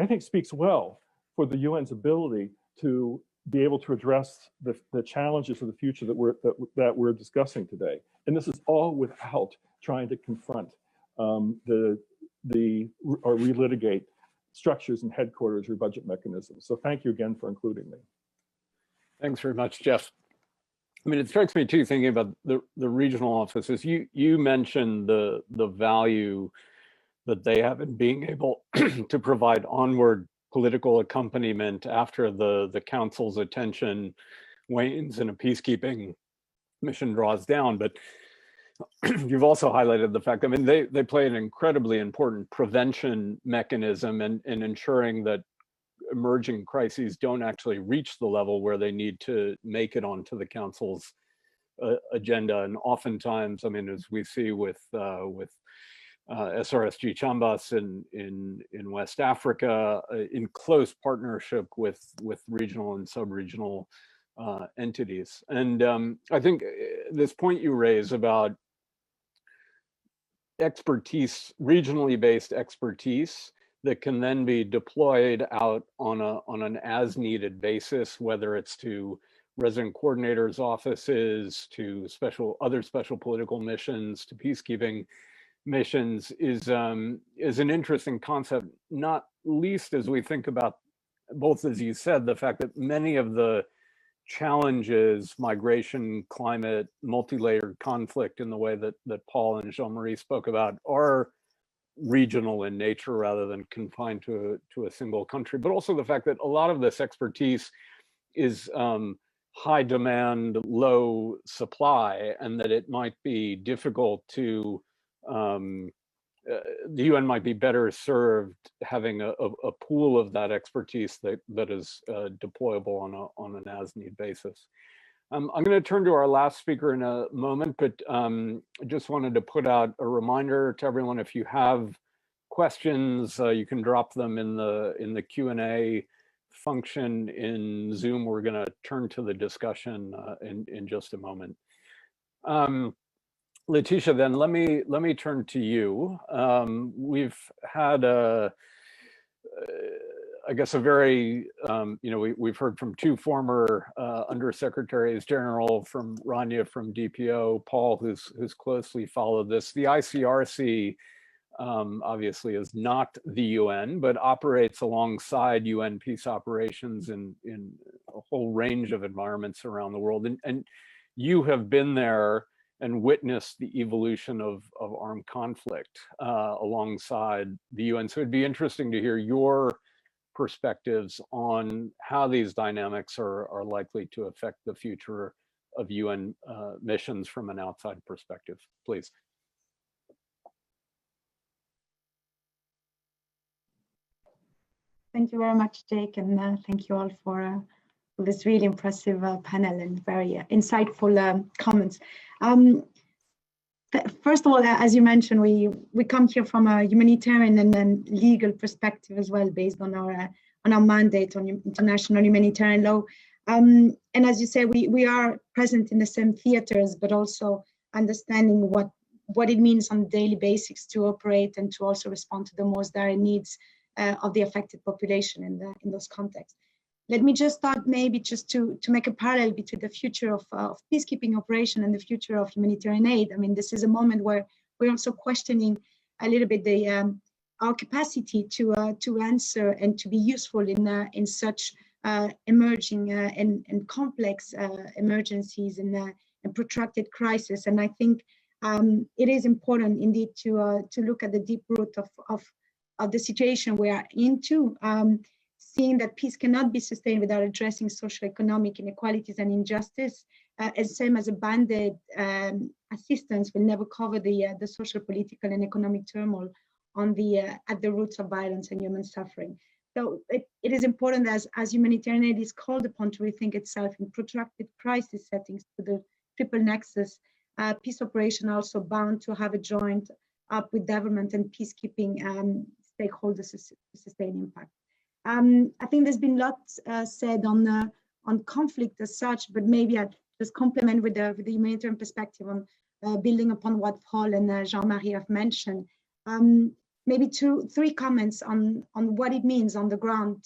think speaks well for the UN's ability to be able to address the challenges of the future that we're discussing today. And this is all without trying to confront or relitigate structures and headquarters or budget mechanisms. So thank you again for including me. Thanks very much, Jeff. I mean, it strikes me too, thinking about the regional offices. You mentioned the value that they have in being able to provide onward political accompaniment after the council's attention wanes and a peacekeeping mission draws down. But you've also highlighted the fact, I mean, they play an incredibly important prevention mechanism in ensuring that emerging crises don't actually reach the level where they need to make it onto the council's agenda. And oftentimes, I mean, as we see with SRSG Chambas in West Africa, in close partnership with regional and sub-regional entities. And I think this point you raise about expertise, regionally based expertise, that can then be deployed out on an as-needed basis, whether it's to resident coordinators' offices, to other special political missions, to peacekeeping missions, is an interesting concept, not least as we think about, both as you said, the fact that many of the challenges, migration, climate, multi-layered conflict in the way that Paul and Jean-Marie spoke about, are regional in nature rather than confined to a single country, but also the fact that a lot of this expertise is high demand, low supply, and that it might be difficult to, the UN might be better served having a pool of that expertise that is deployable on an as-need basis. I'm going to turn to our last speaker in a moment, but I just wanted to put out a reminder to everyone: if you have questions, you can drop them in the Q&A function in Zoom. We're going to turn to the discussion in just a moment. Letitia, then let me turn to you. We've had I guess, a very, we've heard from two former undersecretaries general, from Rania from DPO, Paul, who's closely followed this. The ICRC obviously is not the UN, but operates alongside UN peace operations in a whole range of environments around the world. And you have been there and witnessed the evolution of armed conflict alongside the UN. So it'd be interesting to hear your perspectives on how these dynamics are likely to affect the future of UN missions from an outside perspective, please. Thank you very much, Jake, and thank you all for this really impressive panel and very insightful comments. First of all, as you mentioned, we come here from a humanitarian and then legal perspective as well, based on our mandate on international humanitarian law. And as you say, we are present in the same theaters, but also understanding what it means on a daily basis to operate and to also respond to the most dire needs of the affected population in those contexts. Let me just start maybe just to make a parallel between the future of peacekeeping operation and the future of humanitarian aid. I mean, this is a moment where we're also questioning a little bit our capacity to answer and to be useful in such emerging and complex emergencies and protracted crisis. And I think it is important indeed to look at the deep root of the situation we are into. Seeing that peace cannot be sustained without addressing socioeconomic inequalities and injustice, as same as a band-aid assistance will never cover the social, political, and economic turmoil at the roots of violence and human suffering. So it is important as humanitarian aid is called upon to rethink itself in protracted crisis settings to the triple nexus. Peace operation also bound to have a joint up with government and peacekeeping stakeholders to sustain impact. I think there's been lots said on conflict as such, but maybe I'd just complement with the humanitarian perspective on building upon what Paul and Jean-Marie have mentioned. Maybe three comments on what it means on the ground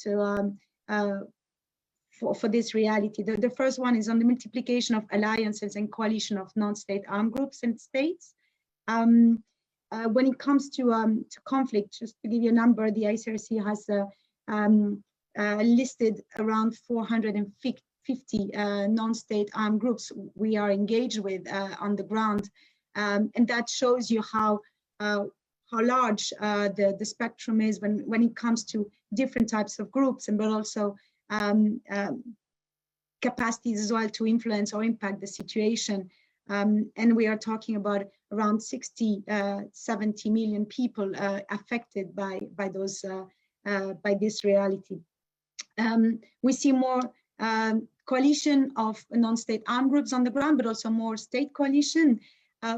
for this reality. The first one is on the multiplication of alliances and coalition of non-state armed groups and states. When it comes to conflict, just to give you a number, the ICRC has listed around 450 non-state armed groups we are engaged with on the ground, and that shows you how large the spectrum is when it comes to different types of groups, and but also capacities as well to influence or impact the situation. And we are talking about around 70 million people affected by this reality. We see more coalition of non-state armed groups on the ground, but also more state coalition,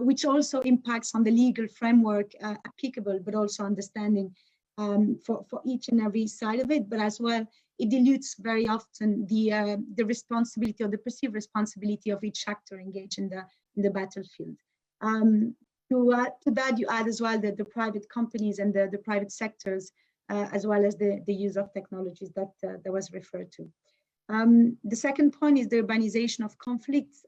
which also impacts on the legal framework applicable, but also understanding for each and every side of it. But as well, it dilutes very often the responsibility or the perceived responsibility of each actor engaged in the battlefield. To that, you add as well the private companies and the private sectors, as well as the use of technologies that was referred to. The second point is the urbanization of conflicts.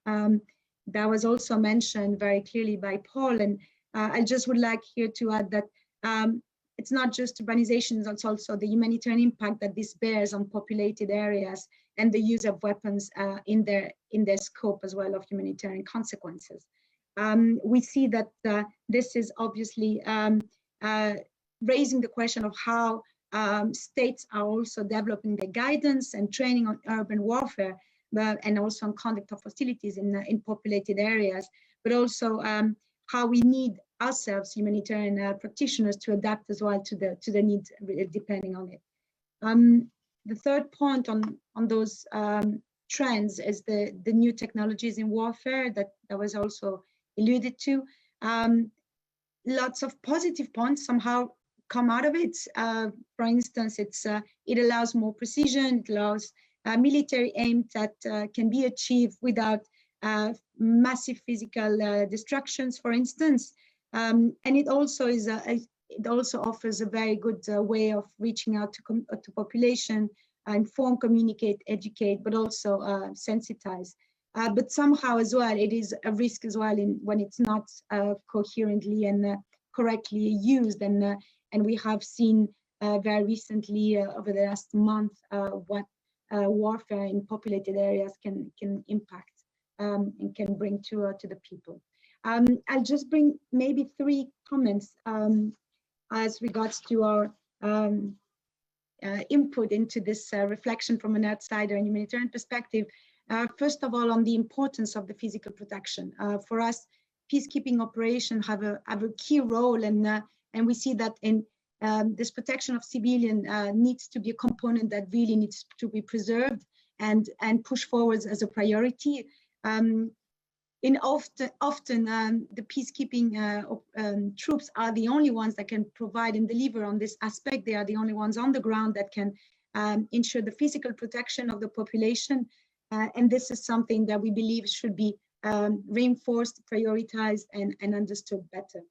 That was also mentioned very clearly by Paul, and I just would like here to add that it's not just urbanization, it's also the humanitarian impact that this bears on populated areas and the use of weapons in their scope as well of humanitarian consequences. We see that this is obviously raising the question of how states are also developing their guidance and training on urban warfare, and also on conduct of hostilities in populated areas, but also how we need ourselves, humanitarian practitioners, to adapt as well to the needs depending on it. The third point on those trends is the new technologies in warfare that was also alluded to. Lots of positive points somehow come out of it. For instance, it allows more precision, it allows military aim that can be achieved without massive physical destructions, for instance. And it also is it also offers a very good way of reaching out to population, inform, communicate, educate, but also sensitize. But somehow as well, it is a risk as well when it's not coherently and correctly used. And we have seen very recently over the last month what warfare in populated areas can impact and can bring to the people. I'll just bring maybe 3 comments as regards to our input into this reflection from an outsider and humanitarian perspective. First of all, on the importance of the physical protection. For us, peacekeeping operations have a key role, and we see that in this protection of civilian needs to be a component that really needs to be preserved and pushed forward as a priority. Often the peacekeeping troops are the only ones that can provide and deliver on this aspect. They are the only ones on the ground that can ensure the physical protection of the population. And this is something that we believe should be reinforced, prioritized, and understood better.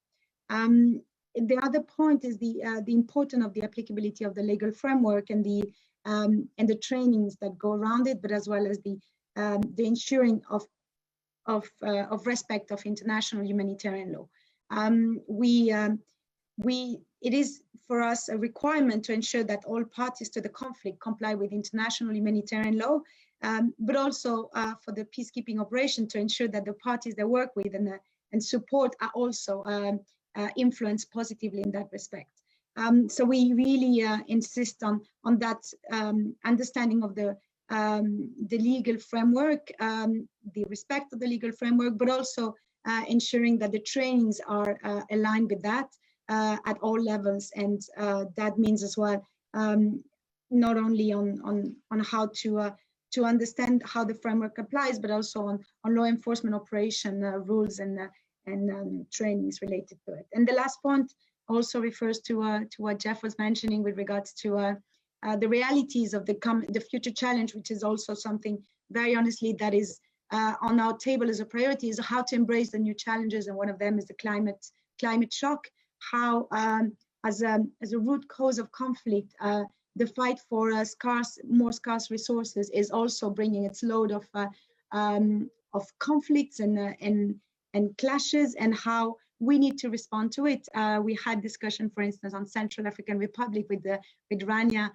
The other point is the importance of the applicability of the legal framework and the trainings that go around it, but as well as the ensuring of respect of international humanitarian law. It is for us a requirement to ensure that all parties to the conflict comply with international humanitarian law, but also for the peacekeeping operation to ensure that the parties they work with and support are also influenced positively in that respect. So we really insist on that understanding of the legal framework, the respect of the legal framework, but also ensuring that the trainings are aligned with that at all levels. And that means as well, not only on how to understand how the framework applies, but also on law enforcement operation rules and trainings related to it. And the last point also refers to what Jeff was mentioning with regards to the realities of the future challenge, which is also something very honestly that is on our table as a priority, is how to embrace the new challenges. And one of them is the climate shock, how as a root cause of conflict, the fight for more scarce resources is also bringing its load of conflicts and clashes, and how we need to respond to it. We had discussion, for instance, on Central African Republic with Rania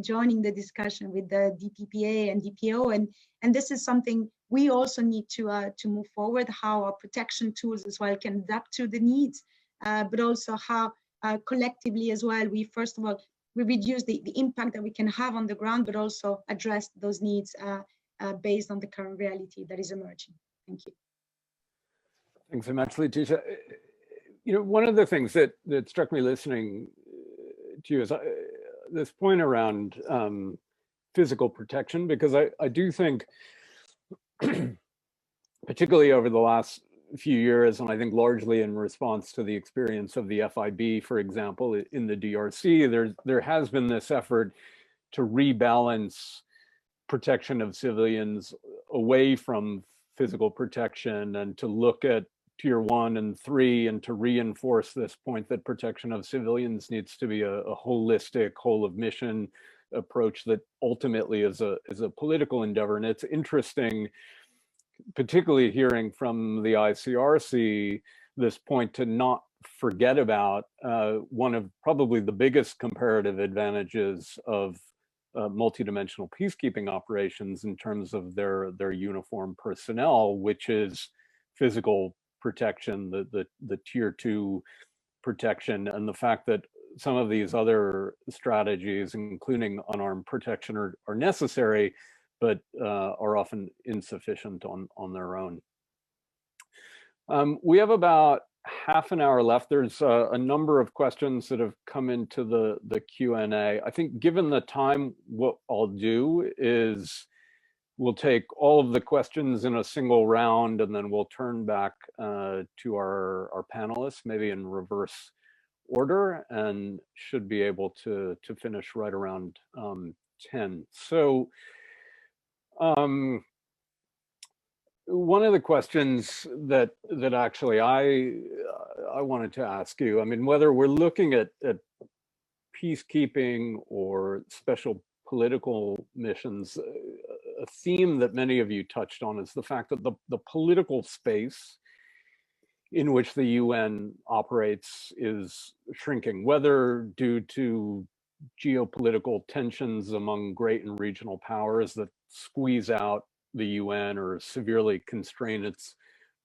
joining the discussion with the DPPA and DPO, and this is something we also need to move forward. How our protection tools as well can adapt to the needs, but also how collectively as well we first of all we reduce the impact that we can have on the ground, but also address those needs based on the current reality that is emerging. Thank you. Thanks so much, Letitia. You know, one of the things that struck me listening to you is this point around physical protection, because I do think, particularly over the last few years, and I think largely in response to the experience of the FIB, for example, in the DRC, there has been this effort to rebalance protection of civilians away from physical protection and to look at tier 1 and 3 and to reinforce this point that protection of civilians needs to be a holistic, whole of mission approach that ultimately is a political endeavor. And it's interesting, particularly hearing from the ICRC, this point to not forget about one of probably the biggest comparative advantages of multidimensional peacekeeping operations in terms of their uniformed personnel, which is physical protection, the tier 2 protection, and the fact that some of these other strategies, including unarmed protection, are necessary, but are often insufficient on their own. We have about half an hour left. There's a number of questions that have come into the Q&A. I think given the time, what I'll do is we'll take all of the questions in a single round, and then we'll turn back to our panelists, maybe in reverse order, and should be able to finish right around 10. So One of the questions that actually I wanted to ask you, I mean, whether we're looking at peacekeeping or special political missions, a theme that many of you touched on is the fact that the political space in which the UN operates is shrinking, whether due to geopolitical tensions among great and regional powers that squeeze out the UN or severely constrain its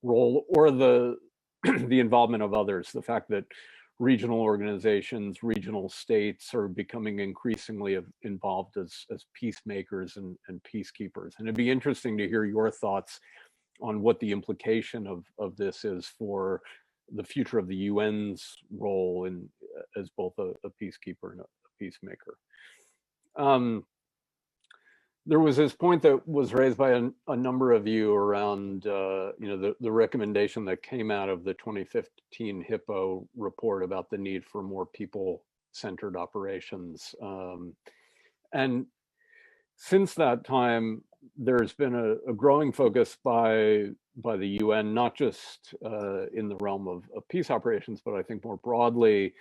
role, or the the involvement of others, the fact that regional organizations, regional states are becoming increasingly involved as peacemakers and peacekeepers. And it'd be interesting to hear your thoughts on what the implication of this is for the future of the UN's role in as both a peacekeeper and a peacemaker. There was this point that was raised by a number of you around, the recommendation that came out of the 2015 HIPPO report about the need for more people-centered operations. And since that time, there's been a growing focus by the UN, not just in the realm of peace operations, but I think more broadly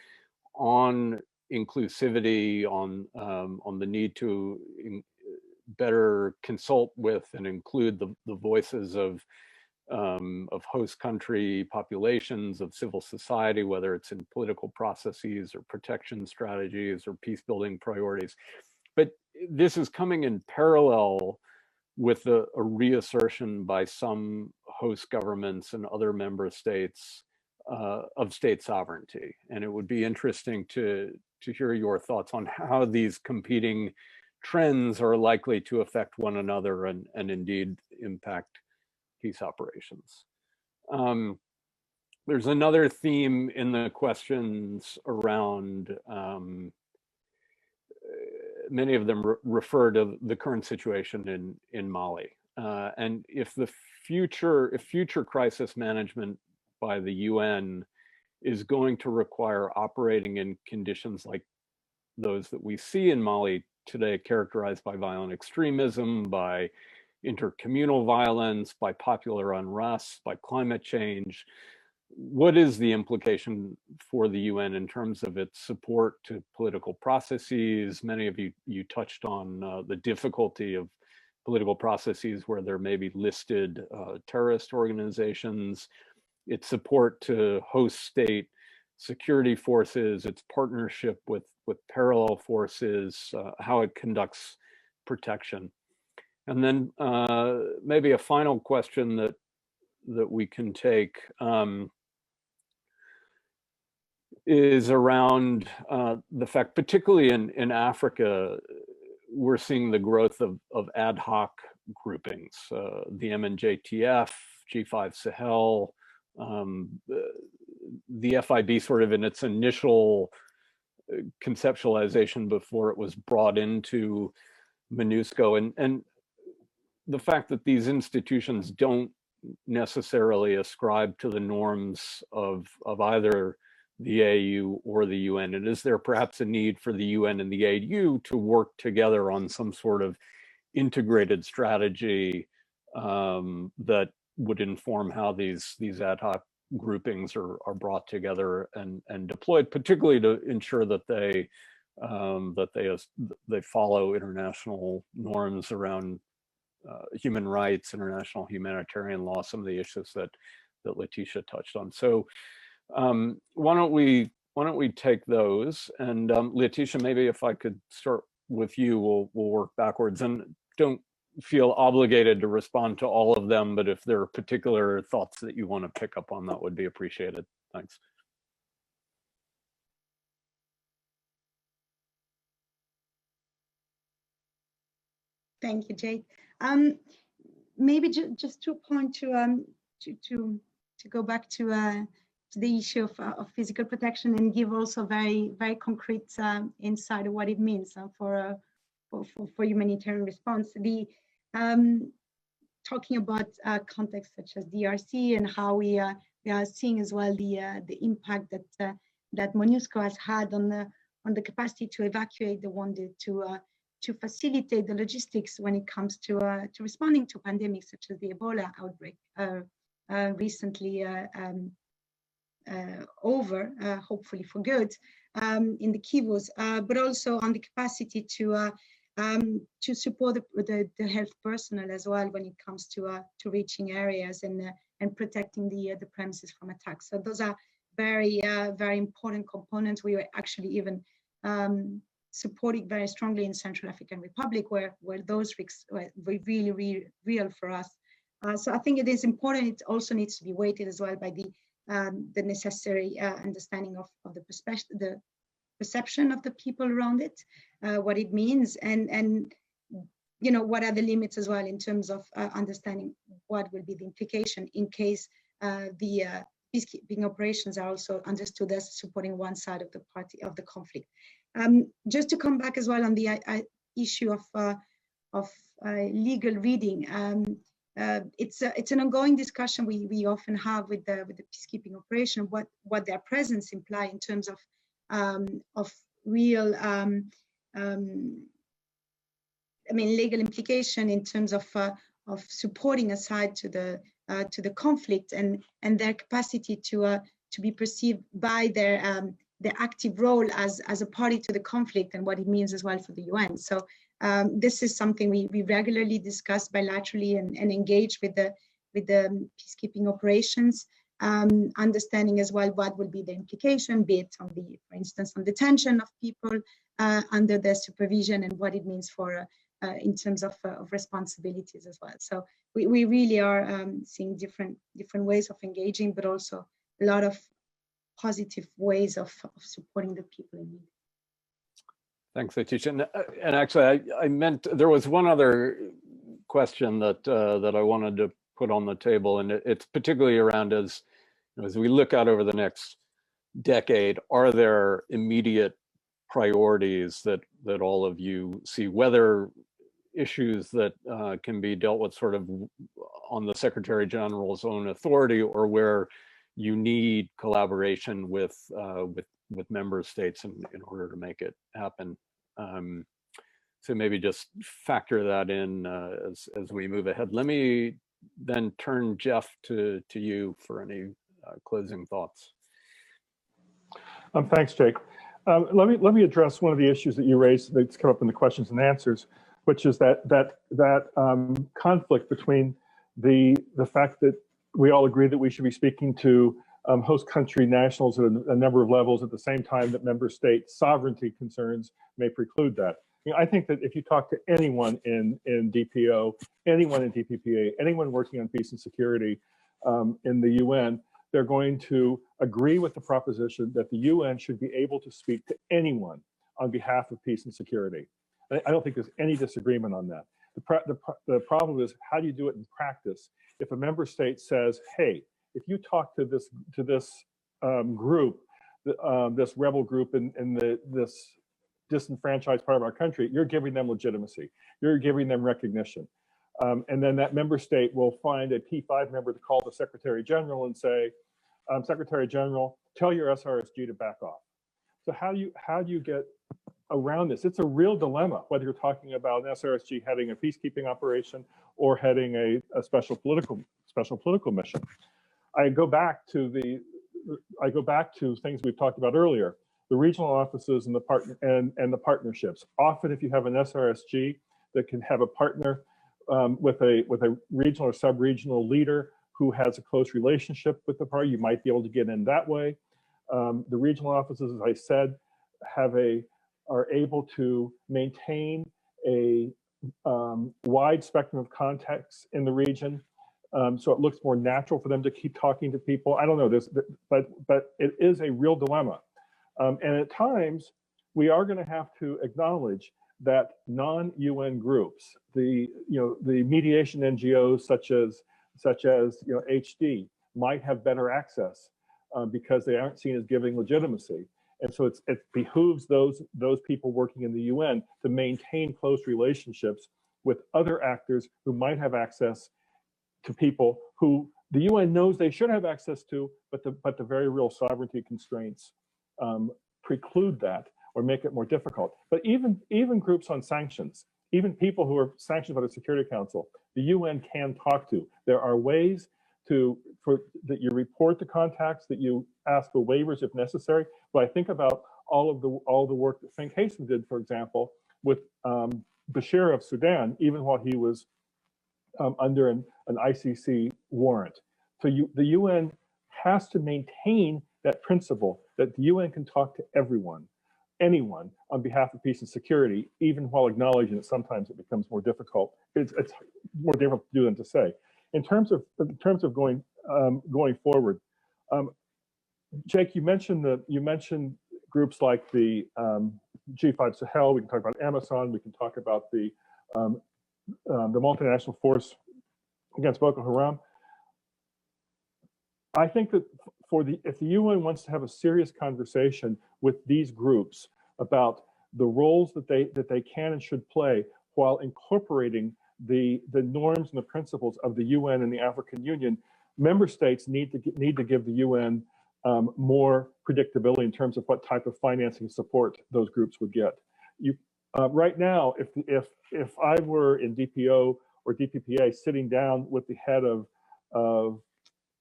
on inclusivity, on the need to better consult with and include the voices of host country populations, of civil society, whether it's in political processes or protection strategies or peace building priorities. But this is coming in parallel with a reassertion by some host governments and other member states of state sovereignty. And it would be interesting to hear your thoughts on how these competing trends are likely to affect one another and indeed impact peace operations. There's another theme in the questions around, many of them refer to the current situation in Mali. And if future crisis management by the UN is going to require operating in conditions like those that we see in Mali today, characterized by violent extremism, by intercommunal violence, by popular unrest, by climate change, what is the implication for the UN in terms of its support to political processes? Many of you touched on the difficulty of political processes where there may be listed terrorist organizations, its support to host state security forces, its partnership with parallel forces, how it conducts protection. And then maybe a final question that we can take is around the fact, particularly in Africa, we're seeing the growth of ad hoc groupings, the MNJTF, G5 Sahel, the FIB sort of in its initial conceptualization before it was brought into MONUSCO, and the fact that these institutions don't necessarily ascribe to the norms of either the AU or the UN. And is there perhaps a need for the UN and the AU to work together on some sort of integrated strategy that would inform how these ad hoc groupings are brought together and deployed, particularly to ensure that they follow international norms around human rights, international humanitarian law, some of the issues that Letitia touched on. So why don't we take those, and Letitia, maybe if I could start with you, we'll work backwards, and don't feel obligated to respond to all of them, but if there are particular thoughts that you want to pick up on, that would be appreciated. Thanks. Thank you, Jake. Maybe just to point to go back to the issue of physical protection and give also very concrete insight of what it means for humanitarian response. Talking about contexts such as DRC and how we are seeing as well the impact that MONUSCO has had on the capacity to evacuate the wounded, to to facilitate the logistics when it comes to responding to pandemics such as the Ebola outbreak recently over, hopefully for good, in the Kivus, but also on the capacity to support the health personnel as well when it comes to reaching areas and protecting the premises from attacks. So those are very important components. We were actually even supporting very strongly in Central African Republic, where those risks were really real for us. So I think it is important. It also needs to be weighted as well by the necessary understanding of the perception of the people around it, what it means, and you know, what are the limits as well in terms of understanding what will be the implication in case the peacekeeping operations are also understood as supporting one side of the conflict. Just to come back as well on the issue of legal reading, it's an ongoing discussion we often have with the peacekeeping operation, what their presence imply in terms of real I mean, legal implication in terms of supporting a side to the conflict and their capacity to be perceived by their active role as a party to the conflict, and what it means as well for the UN. So this is something we regularly discuss bilaterally and engage with the peacekeeping operations, understanding as well what will be the implication, be it on for instance, on detention of people under their supervision, and what it means for in terms of responsibilities as well. So we really are seeing different ways of engaging, but also a lot of positive ways of supporting the people in need. Thanks, Letitia. And actually, I meant there was one other question that I wanted to put on the table, and it's particularly around as we look out over the next decade, are there immediate priorities that all of you see, whether issues that can be dealt with sort of on the Secretary General's own authority, or where you need collaboration with member states in order to make it happen. So maybe just factor that in as we move ahead. Let me then turn, Jeff, to you for any closing thoughts. Thanks, Jake. Let me address one of the issues that you raised that's come up in the questions and answers, which is that conflict between the fact that we all agree that we should be speaking to host country nationals at a number of levels at the same time that member state sovereignty concerns may preclude that. I think that if you talk to anyone in DPO, anyone in DPPA, anyone working on peace and security in the UN, they're going to agree with the proposition that the UN should be able to speak to anyone on behalf of peace and security. I don't think there's any disagreement on that. The problem is, how do you do it in practice? If a member state says, hey, if you talk to this group, this rebel group in this disenfranchised part of our country, you're giving them legitimacy. You're giving them recognition. And then that member state will find a P5 member to call the Secretary General and say, Secretary General, tell your SRSG to back off. So how do you get around this? It's a real dilemma, whether you're talking about an SRSG heading a peacekeeping operation or heading a special political mission. I go back to things we've talked about earlier, the regional offices and the partnerships. Often, if you have an SRSG that can have a partner with a regional or sub-regional leader who has a close relationship with the party, you might be able to get in that way. The regional offices, as I said, are able to maintain a wide spectrum of contacts in the region, so it looks more natural for them to keep talking to people. I don't know this, but it is a real dilemma, and at times we are going to have to acknowledge that non-UN groups, the mediation NGOs such as HD, might have better access because they aren't seen as giving legitimacy. And so it behooves those people working in the UN to maintain close relationships with other actors who might have access to people who the UN knows they should have access to, but the very real sovereignty constraints preclude that, or make it more difficult. But even groups on sanctions, even people who are sanctioned by the Security Council, the UN can talk to. There are ways that you report the contacts, that you ask for waivers if necessary. But I think about all the work that Frank Haysom did, for example, with Bashir of Sudan, even while he was under an ICC warrant. So the UN has to maintain that principle that the UN can talk to anyone on behalf of peace and security, even while acknowledging that sometimes it becomes more difficult. It's more difficult to do than to say. In terms of going forward, Jake, you mentioned groups like the G5 Sahel. We can talk about Amazon. We can talk about the multinational force against Boko Haram. I think that if the UN wants to have a serious conversation with these groups about the roles that they can and should play while incorporating the norms and the principles of the UN and the African Union, member states need to give the UN more predictability in terms of what type of financing support those groups would get. Right now, if I were in DPO or DPPA sitting down with the head of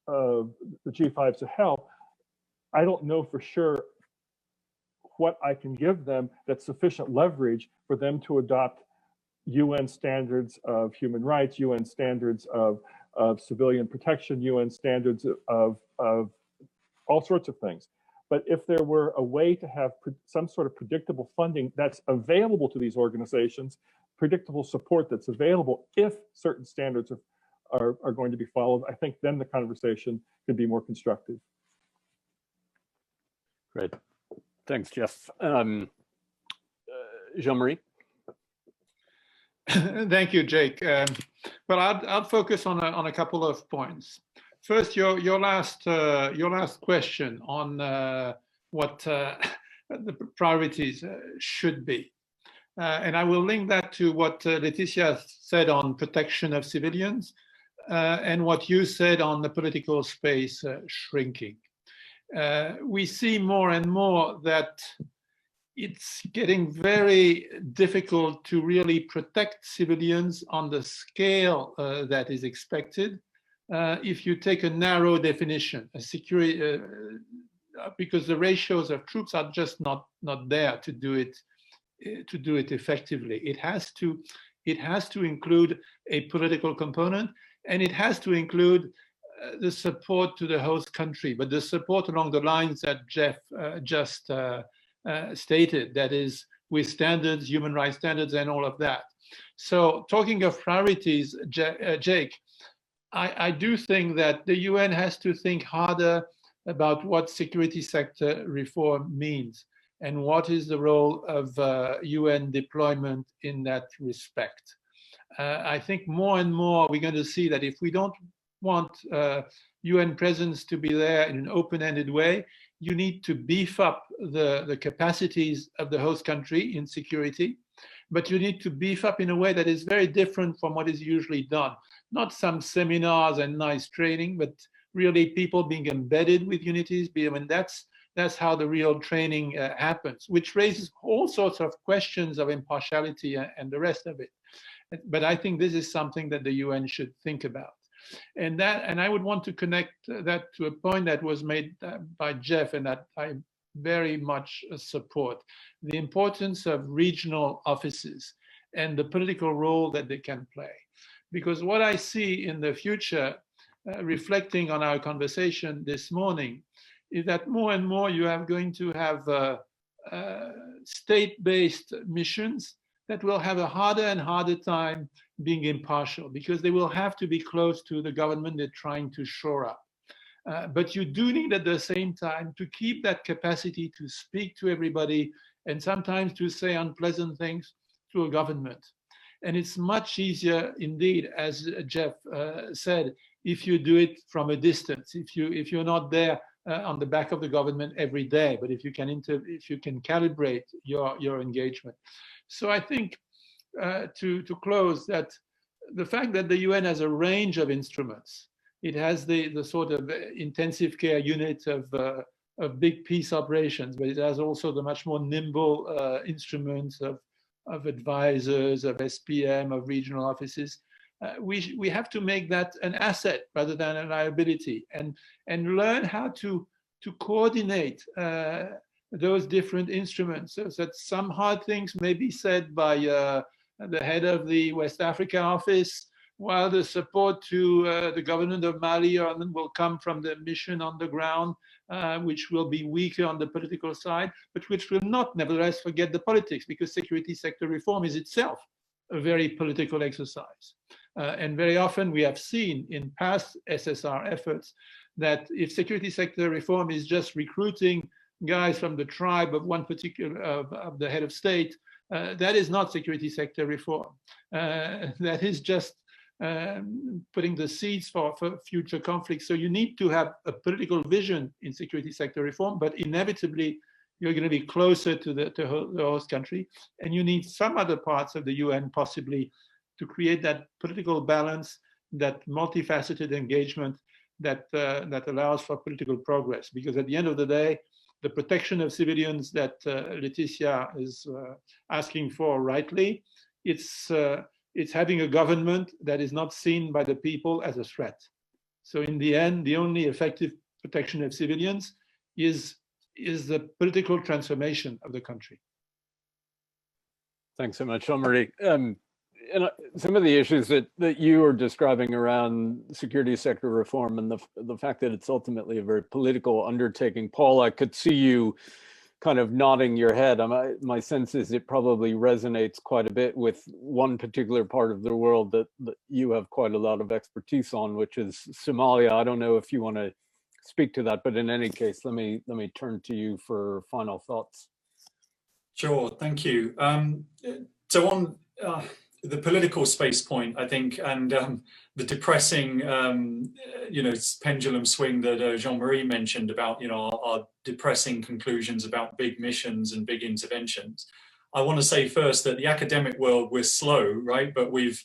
the G5 Sahel, I don't know for sure what I can give them that's sufficient leverage for them to adopt UN standards of human rights, UN standards of civilian protection, UN standards of all sorts of things. But if there were a way to have some sort of predictable funding that's available to these organizations, predictable support that's available if certain standards are going to be followed, I think then the conversation could be more constructive. Great. Thanks, Jeff. Jean-Marie? Thank you, Jake. Well, I'll focus on a couple of points. First, your last question on what the priorities should be, and I will link that to what Laetitia said on protection of civilians and what you said on the political space shrinking. We see more and more that it's getting very difficult to really protect civilians on the scale that is expected if you take a narrow definition, a security, because the ratios of troops are just not there to do it effectively. It has to include a political component, and it has to include the support to the host country, but the support along the lines that Jeff just stated, that is with standards, human rights standards, and all of that. So talking of priorities, Jake, I do think that the UN has to think harder about what security sector reform means and what is the role of UN deployment in that respect. I think more and more we're going to see that if we don't want UN presence to be there in an open-ended way, you need to beef up the capacities of the host country in security, but you need to beef up in a way that is very different from what is usually done. Not some seminars and nice training, but really people being embedded with unities. I mean, that's how the real training happens, which raises all sorts of questions of impartiality and the rest of it. But I think this is something that the UN should think about. And I would want to connect that to a point that was made by Jeff, and that I very much support: the importance of regional offices and the political role that they can play. Because what I see in the future, reflecting on our conversation this morning, is that more and more you are going to have state-based missions that will have a harder and harder time being impartial, because they will have to be close to the government they're trying to shore up. But you do need at the same time to keep that capacity to speak to everybody and sometimes to say unpleasant things to a government. And it's much easier indeed, as Jeff said, if you do it from a distance, if you're not there on the back of the government every day, but if you can calibrate your engagement. So I think to close, that the fact that the UN has a range of instruments, it has the sort of intensive care unit of of big peace operations, but it has also the much more nimble instruments of advisors, of SPM, of regional offices. We have to make that an asset rather than a liability, and learn how to coordinate those different instruments, so that some hard things may be said by the head of the West Africa office, while the support to the government of Mali will come from the mission on the ground, which will be weaker on the political side, but which will not nevertheless forget the politics, because security sector reform is itself a very political exercise. And very often we have seen in past SSR efforts that if security sector reform is just recruiting guys from the tribe of one particular, of the head of state, that is not security sector reform. That is just putting the seeds for future conflicts. So you need to have a political vision in security sector reform, but inevitably you're going to be closer to the host country, and you need some other parts of the UN possibly to create that political balance, that multifaceted engagement that allows for political progress. Because at the end of the day, the protection of civilians that Laetitia is asking for rightly, it's having a government that is not seen by the people as a threat. So in the end, the only effective protection of civilians is the political transformation of the country. Thanks so much, Jean-Marie. And some of the issues that you are describing around security sector reform and the fact that it's ultimately a very political undertaking, Paul, I could see you kind of nodding your head. My sense is it probably resonates quite a bit with one particular part of the world that you have quite a lot of expertise on, which is Somalia. I don't know if you want to speak to that, but in any case, let me turn to you for final thoughts. Sure, thank you. So on the political space point, I think, and the depressing, pendulum swing that Jean-Marie mentioned about, our depressing conclusions about big missions and big interventions. I want to say first that the academic world, we're slow, right? But we've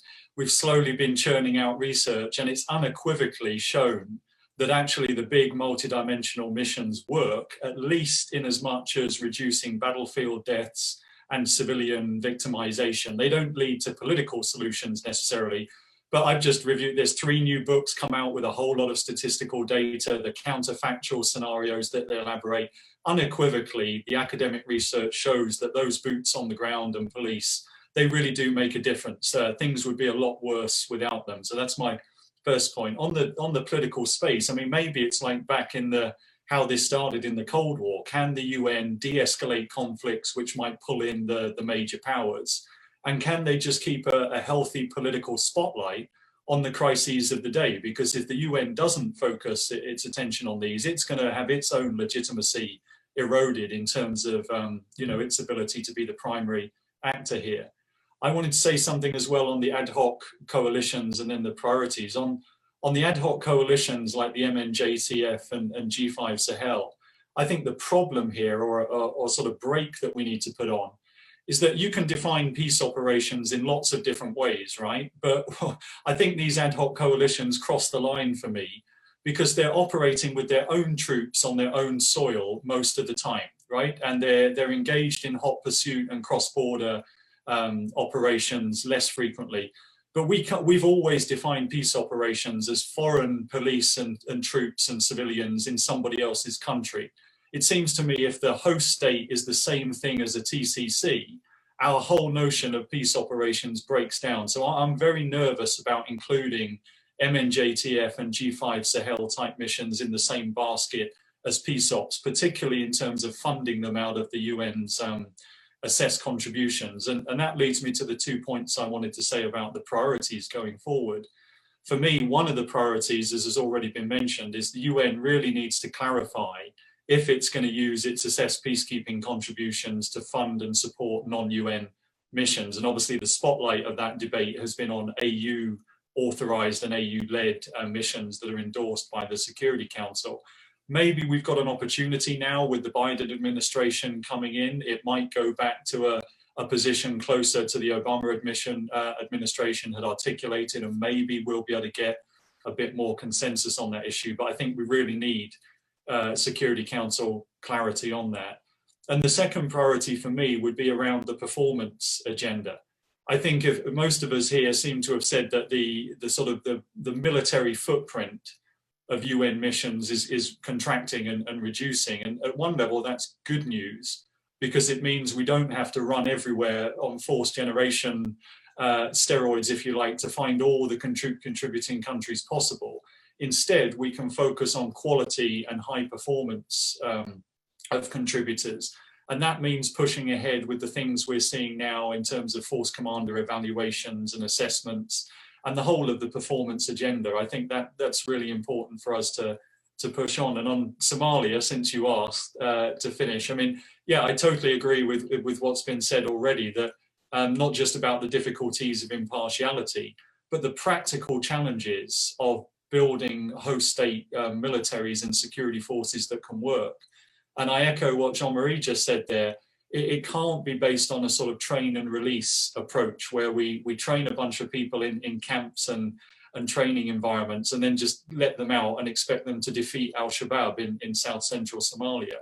slowly been churning out research, and it's unequivocally shown that actually the big multidimensional missions work, at least in as much as reducing battlefield deaths and civilian victimization. They don't lead to political solutions necessarily, but I've just reviewed, there's 3 new books come out with a whole lot of statistical data, the counterfactual scenarios that they elaborate. Unequivocally, the academic research shows that those boots on the ground and police, they really do make a difference. Things would be a lot worse without them. So that's my first point. On the political space, I mean, maybe it's like back in how this started in the Cold War. Can the UN de-escalate conflicts which might pull in the major powers? And can they just keep a healthy political spotlight on the crises of the day? Because if the UN doesn't focus its attention on these, it's going to have its own legitimacy eroded in terms of its ability to be the primary actor here. I wanted to say something as well on the ad hoc coalitions and then the priorities. On the ad hoc coalitions like the MNJTF and G5 Sahel, I think the problem here, or sort of break that we need to put on, is that you can define peace operations in lots of different ways, right? But I think these ad hoc coalitions cross the line for me because they're operating with their own troops on their own soil most of the time, right? And they're engaged in hot pursuit and cross-border operations less frequently. But we've always defined peace operations as foreign police and troops and civilians in somebody else's country. It seems to me if the host state is the same thing as a TCC, our whole notion of peace operations breaks down. So I'm very nervous about including MNJTF and G5 Sahel type missions in the same basket as peace ops, particularly in terms of funding them out of the UN's assessed contributions. And that leads me to the 2 points I wanted to say about the priorities going forward. For me, one of the priorities, as has already been mentioned, is the UN really needs to clarify if it's going to use its assessed peacekeeping contributions to fund and support non-UN missions. And obviously the spotlight of that debate has been on AU authorized and AU led missions that are endorsed by the Security Council. Maybe we've got an opportunity now with the Biden administration coming in. It might go back to a position closer to the Obama administration had articulated, and maybe we'll be able to get a bit more consensus on that issue. But I think we really need Security Council clarity on that. And the second priority for me would be around the performance agenda. I think if most of us here seem to have said that the military footprint of UN missions is contracting and reducing. And at one level, that's good news, because it means we don't have to run everywhere on fourth generation steroids, if you like, to find all the contributing countries possible. Instead, we can focus on quality and high performance of contributors. And that means pushing ahead with the things we're seeing now in terms of force commander evaluations and assessments and the whole of the performance agenda. I think that's really important for us to push on. And on Somalia, since you asked, to finish, I mean, yeah, I totally agree with what's been said already, that not just about the difficulties of impartiality, but the practical challenges of building host state militaries and security forces that can work. And I echo what Jean-Marie just said there. It can't be based on a sort of train and release approach where we train a bunch of people in camps and training environments and then just let them out and expect them to defeat al-Shabaab in South Central Somalia.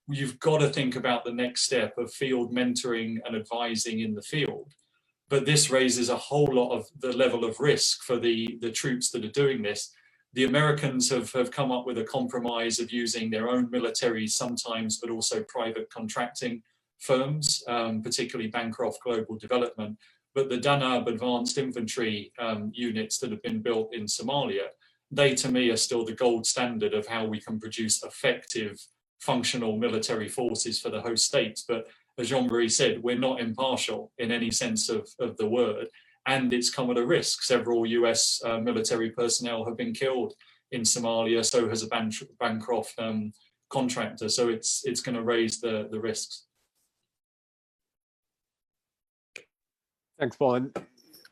You've got to think about the next step of field mentoring and advising in the field. But this raises a whole lot of the level of risk for the troops that are doing this. The Americans have come up with a compromise of using their own military sometimes, but also private contracting firms, particularly Bancroft Global Development. But the Danab advanced infantry units that have been built in Somalia, they to me are still the gold standard of how we can produce effective, functional military forces for the host states. But as Jean-Marie said, we're not impartial in any sense of the word, and it's come at a risk. Several US military personnel have been killed in Somalia, so has a Bancroft contractor. So it's going to raise the risks. Thanks, Paul. And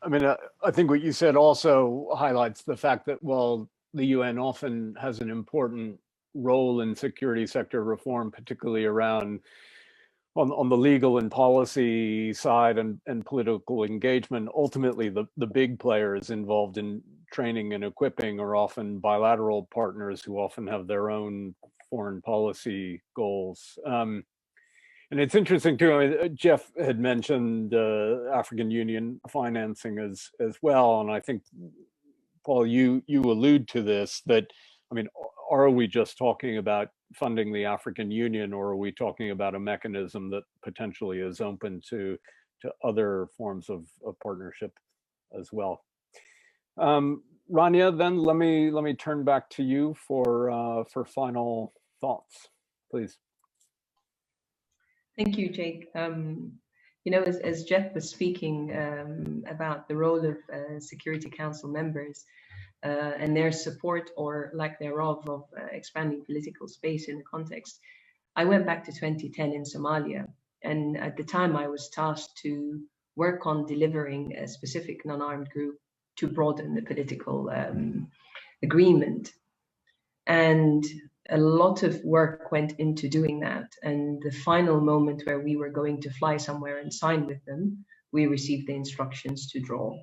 I mean, I think what you said also highlights the fact that while the UN often has an important role in security sector reform, particularly around on the legal and policy side and political engagement, ultimately the big players involved in training and equipping are often bilateral partners who often have their own foreign policy goals. And it's interesting too, I mean, Jeff had mentioned African Union financing as well. And I think, Paul, you allude to this, that, I mean, are we just talking about funding the African Union, or are we talking about a mechanism that potentially is open to other forms of partnership as well? Rania, then let me turn back to you for final thoughts, please. Thank you, Jake. You know, as Jeff was speaking about the role of Security Council members and their support or lack thereof of expanding political space in the context, I went back to 2010 in Somalia. And at the time, I was tasked to work on delivering a specific non-armed group to broaden the political agreement. And a lot of work went into doing that. And the final moment where we were going to fly somewhere and sign with them, we received the instructions to draw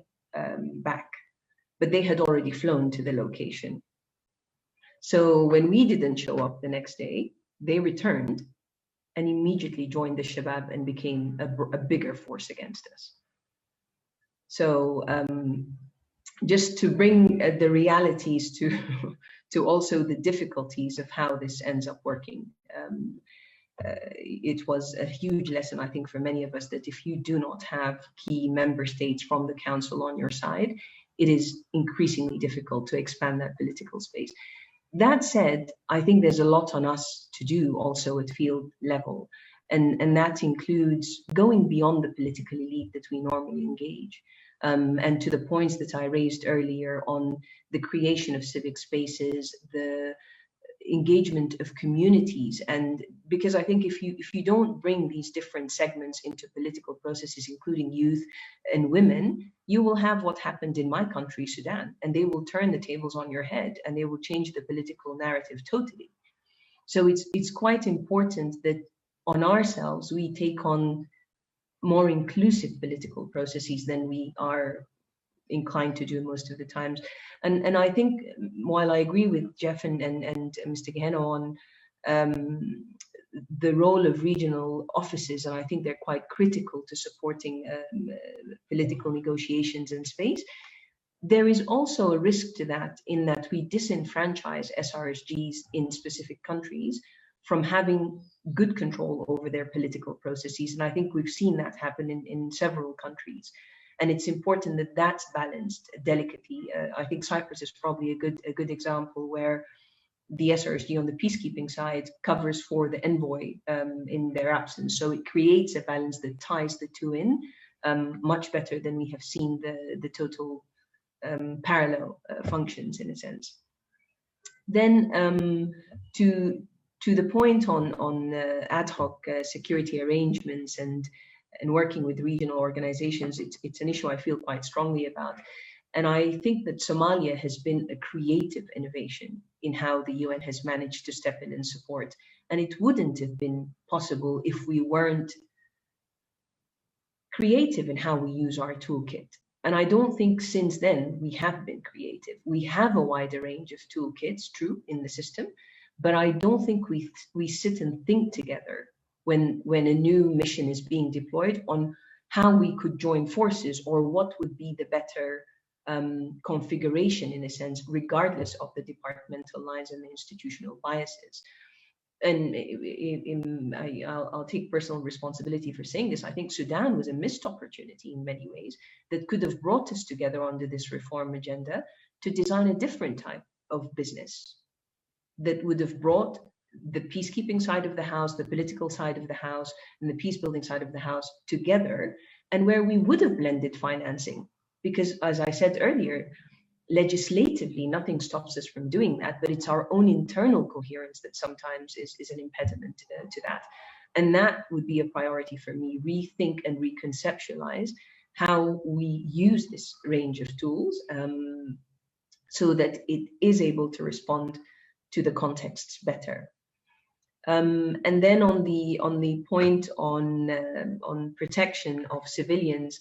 back. But they had already flown to the location. So when we didn't show up the next day, they returned and immediately joined the Shabab and became a bigger force against us. So just to bring the realities to also the difficulties of how this ends up working. It was a huge lesson, I think, for many of us, that if you do not have key member states from the council on your side, it is increasingly difficult to expand that political space. That said, I think there's a lot on us to do also at field level. And that includes going beyond the political elite that we normally engage. And to the points that I raised earlier on the creation of civic spaces, the engagement of communities. And because I think if you don't bring these different segments into political processes, including youth and women, you will have what happened in my country, Sudan, and they will turn the tables on your head and they will change the political narrative totally. So it's quite important that on ourselves, we take on more inclusive political processes than we are inclined to do most of the times. And I think while I agree with Jeff and Mr. Geheno the role of regional offices, and I think they're quite critical to supporting political negotiations in space. There is also a risk to that, in that we disenfranchise SRSGs in specific countries from having good control over their political processes. And I think we've seen that happen in several countries. And it's important that that's balanced delicately. I think Cyprus is probably a good example, where the SRSG on the peacekeeping side covers for the envoy in their absence. So it creates a balance that ties the two in much better than we have seen the total parallel functions, in a sense. Then to the point on ad hoc security arrangements and working with regional organizations, it's an issue I feel quite strongly about. And I think that Somalia has been a creative innovation in how the UN has managed to step in and support. And it wouldn't have been possible if we weren't creative in how we use our toolkit. And I don't think since then we have been creative. We have a wider range of toolkits, true, in the system, but I don't think we sit and think together when a new mission is being deployed on how we could join forces, or what would be the better configuration, in a sense, regardless of the departmental lines and the institutional biases. And I'll take personal responsibility for saying this. I think Sudan was a missed opportunity in many ways that could have brought us together under this reform agenda to design a different type of business that would have brought the peacekeeping side of the house, the political side of the house, and the peace building side of the house together, and where we would have blended financing. Because, as I said earlier, legislatively, nothing stops us from doing that, but it's our own internal coherence that sometimes is an impediment to that. And that would be a priority for me: rethink and reconceptualize how we use this range of tools so that it is able to respond to the contexts better. And then on the point on protection of civilians,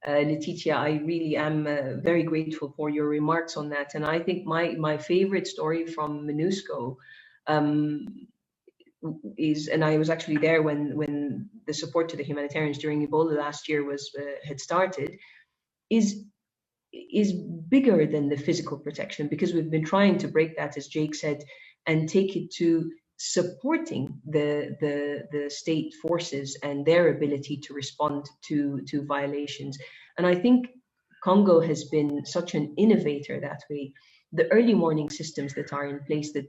Letitia, I really am very grateful for your remarks on that. And I think my favorite story from MINUSCO is, and I was actually there when the support to the humanitarians during Ebola last year had started, is bigger than the physical protection, because we've been trying to break that, as Jake said, and take it to supporting the state forces and their ability to respond to violations. And I think Congo has been such an innovator that way. The early warning systems that are in place that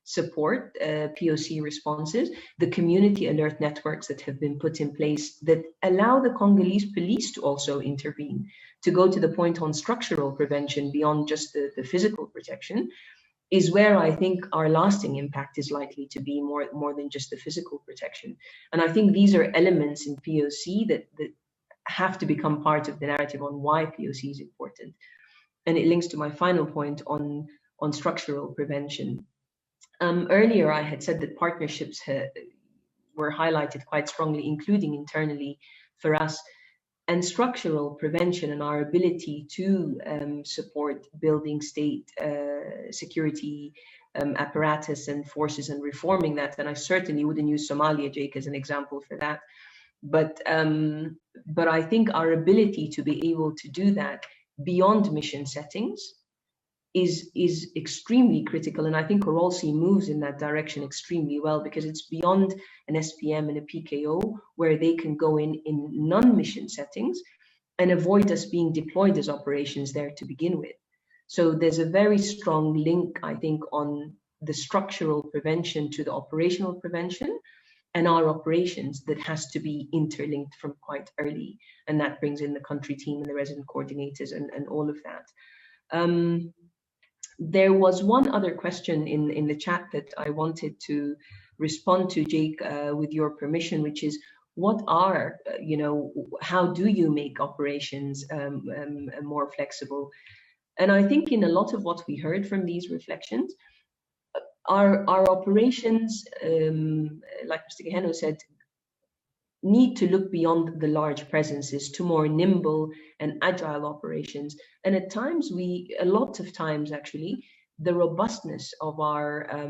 support POC responses, the community alert networks that have been put in place that allow the Congolese police to also intervene, to go to the point on structural prevention beyond just the physical protection, is where I think our lasting impact is likely to be more than just the physical protection. And I think these are elements in POC that have to become part of the narrative on why POC is important. And it links to my final point on structural prevention. Earlier, I had said that partnerships were highlighted quite strongly, including internally for us. And structural prevention and our ability to support building state security apparatus and forces and reforming that. And I certainly wouldn't use Somalia, Jake, as an example for that. But I think our ability to be able to do that beyond mission settings is extremely critical. And I think Orolsi moves in that direction extremely well, because it's beyond an SPM and a PKO, where they can go in non-mission settings and avoid us being deployed as operations there to begin with. So there's a very strong link, I think, on the structural prevention to the operational prevention and our operations that has to be interlinked from quite early. And that brings in the country team and the resident coordinators and all of that. There was one other question in the chat that I wanted to respond to, Jake, with your permission, which is, what are, how do you make operations more flexible? And I think in a lot of what we heard from these reflections, our operations, like Mr. Geheno said, need to look beyond the large presences to more nimble and agile operations. And at times, a lot of times actually, the robustness of our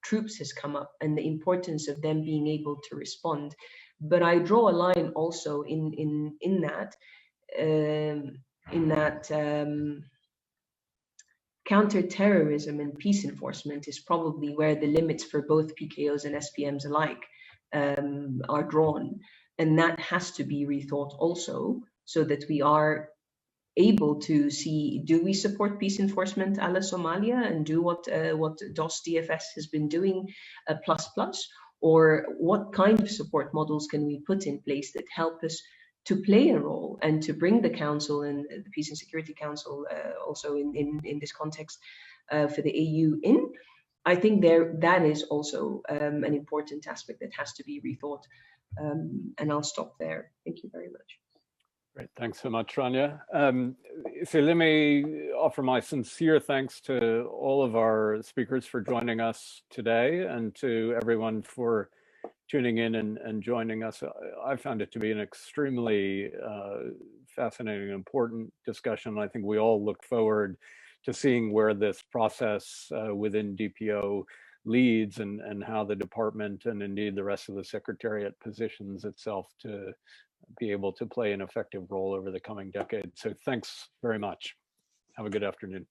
troops has come up and the importance of them being able to respond. But I draw a line also in that counterterrorism and peace enforcement is probably where the limits for both PKOs and SPMs alike are drawn. And that has to be rethought also, so that we are able to see, do we support peace enforcement a la Somalia and do what DOS DFS has been doing plus, or what kind of support models can we put in place that help us to play a role and to bring the Council and the Peace and Security Council also in this context for the AU in. I think that is also an important aspect that has to be rethought. And I'll stop there. Thank you very much. Great, thanks so much, Rania. So let me offer my sincere thanks to all of our speakers for joining us today, and to everyone for tuning in and joining us. I found it to be an extremely fascinating and important discussion. I think we all look forward to seeing where this process within DPO leads, and how the department and indeed the rest of the Secretariat positions itself to be able to play an effective role over the coming decade. So thanks very much. Have a good afternoon.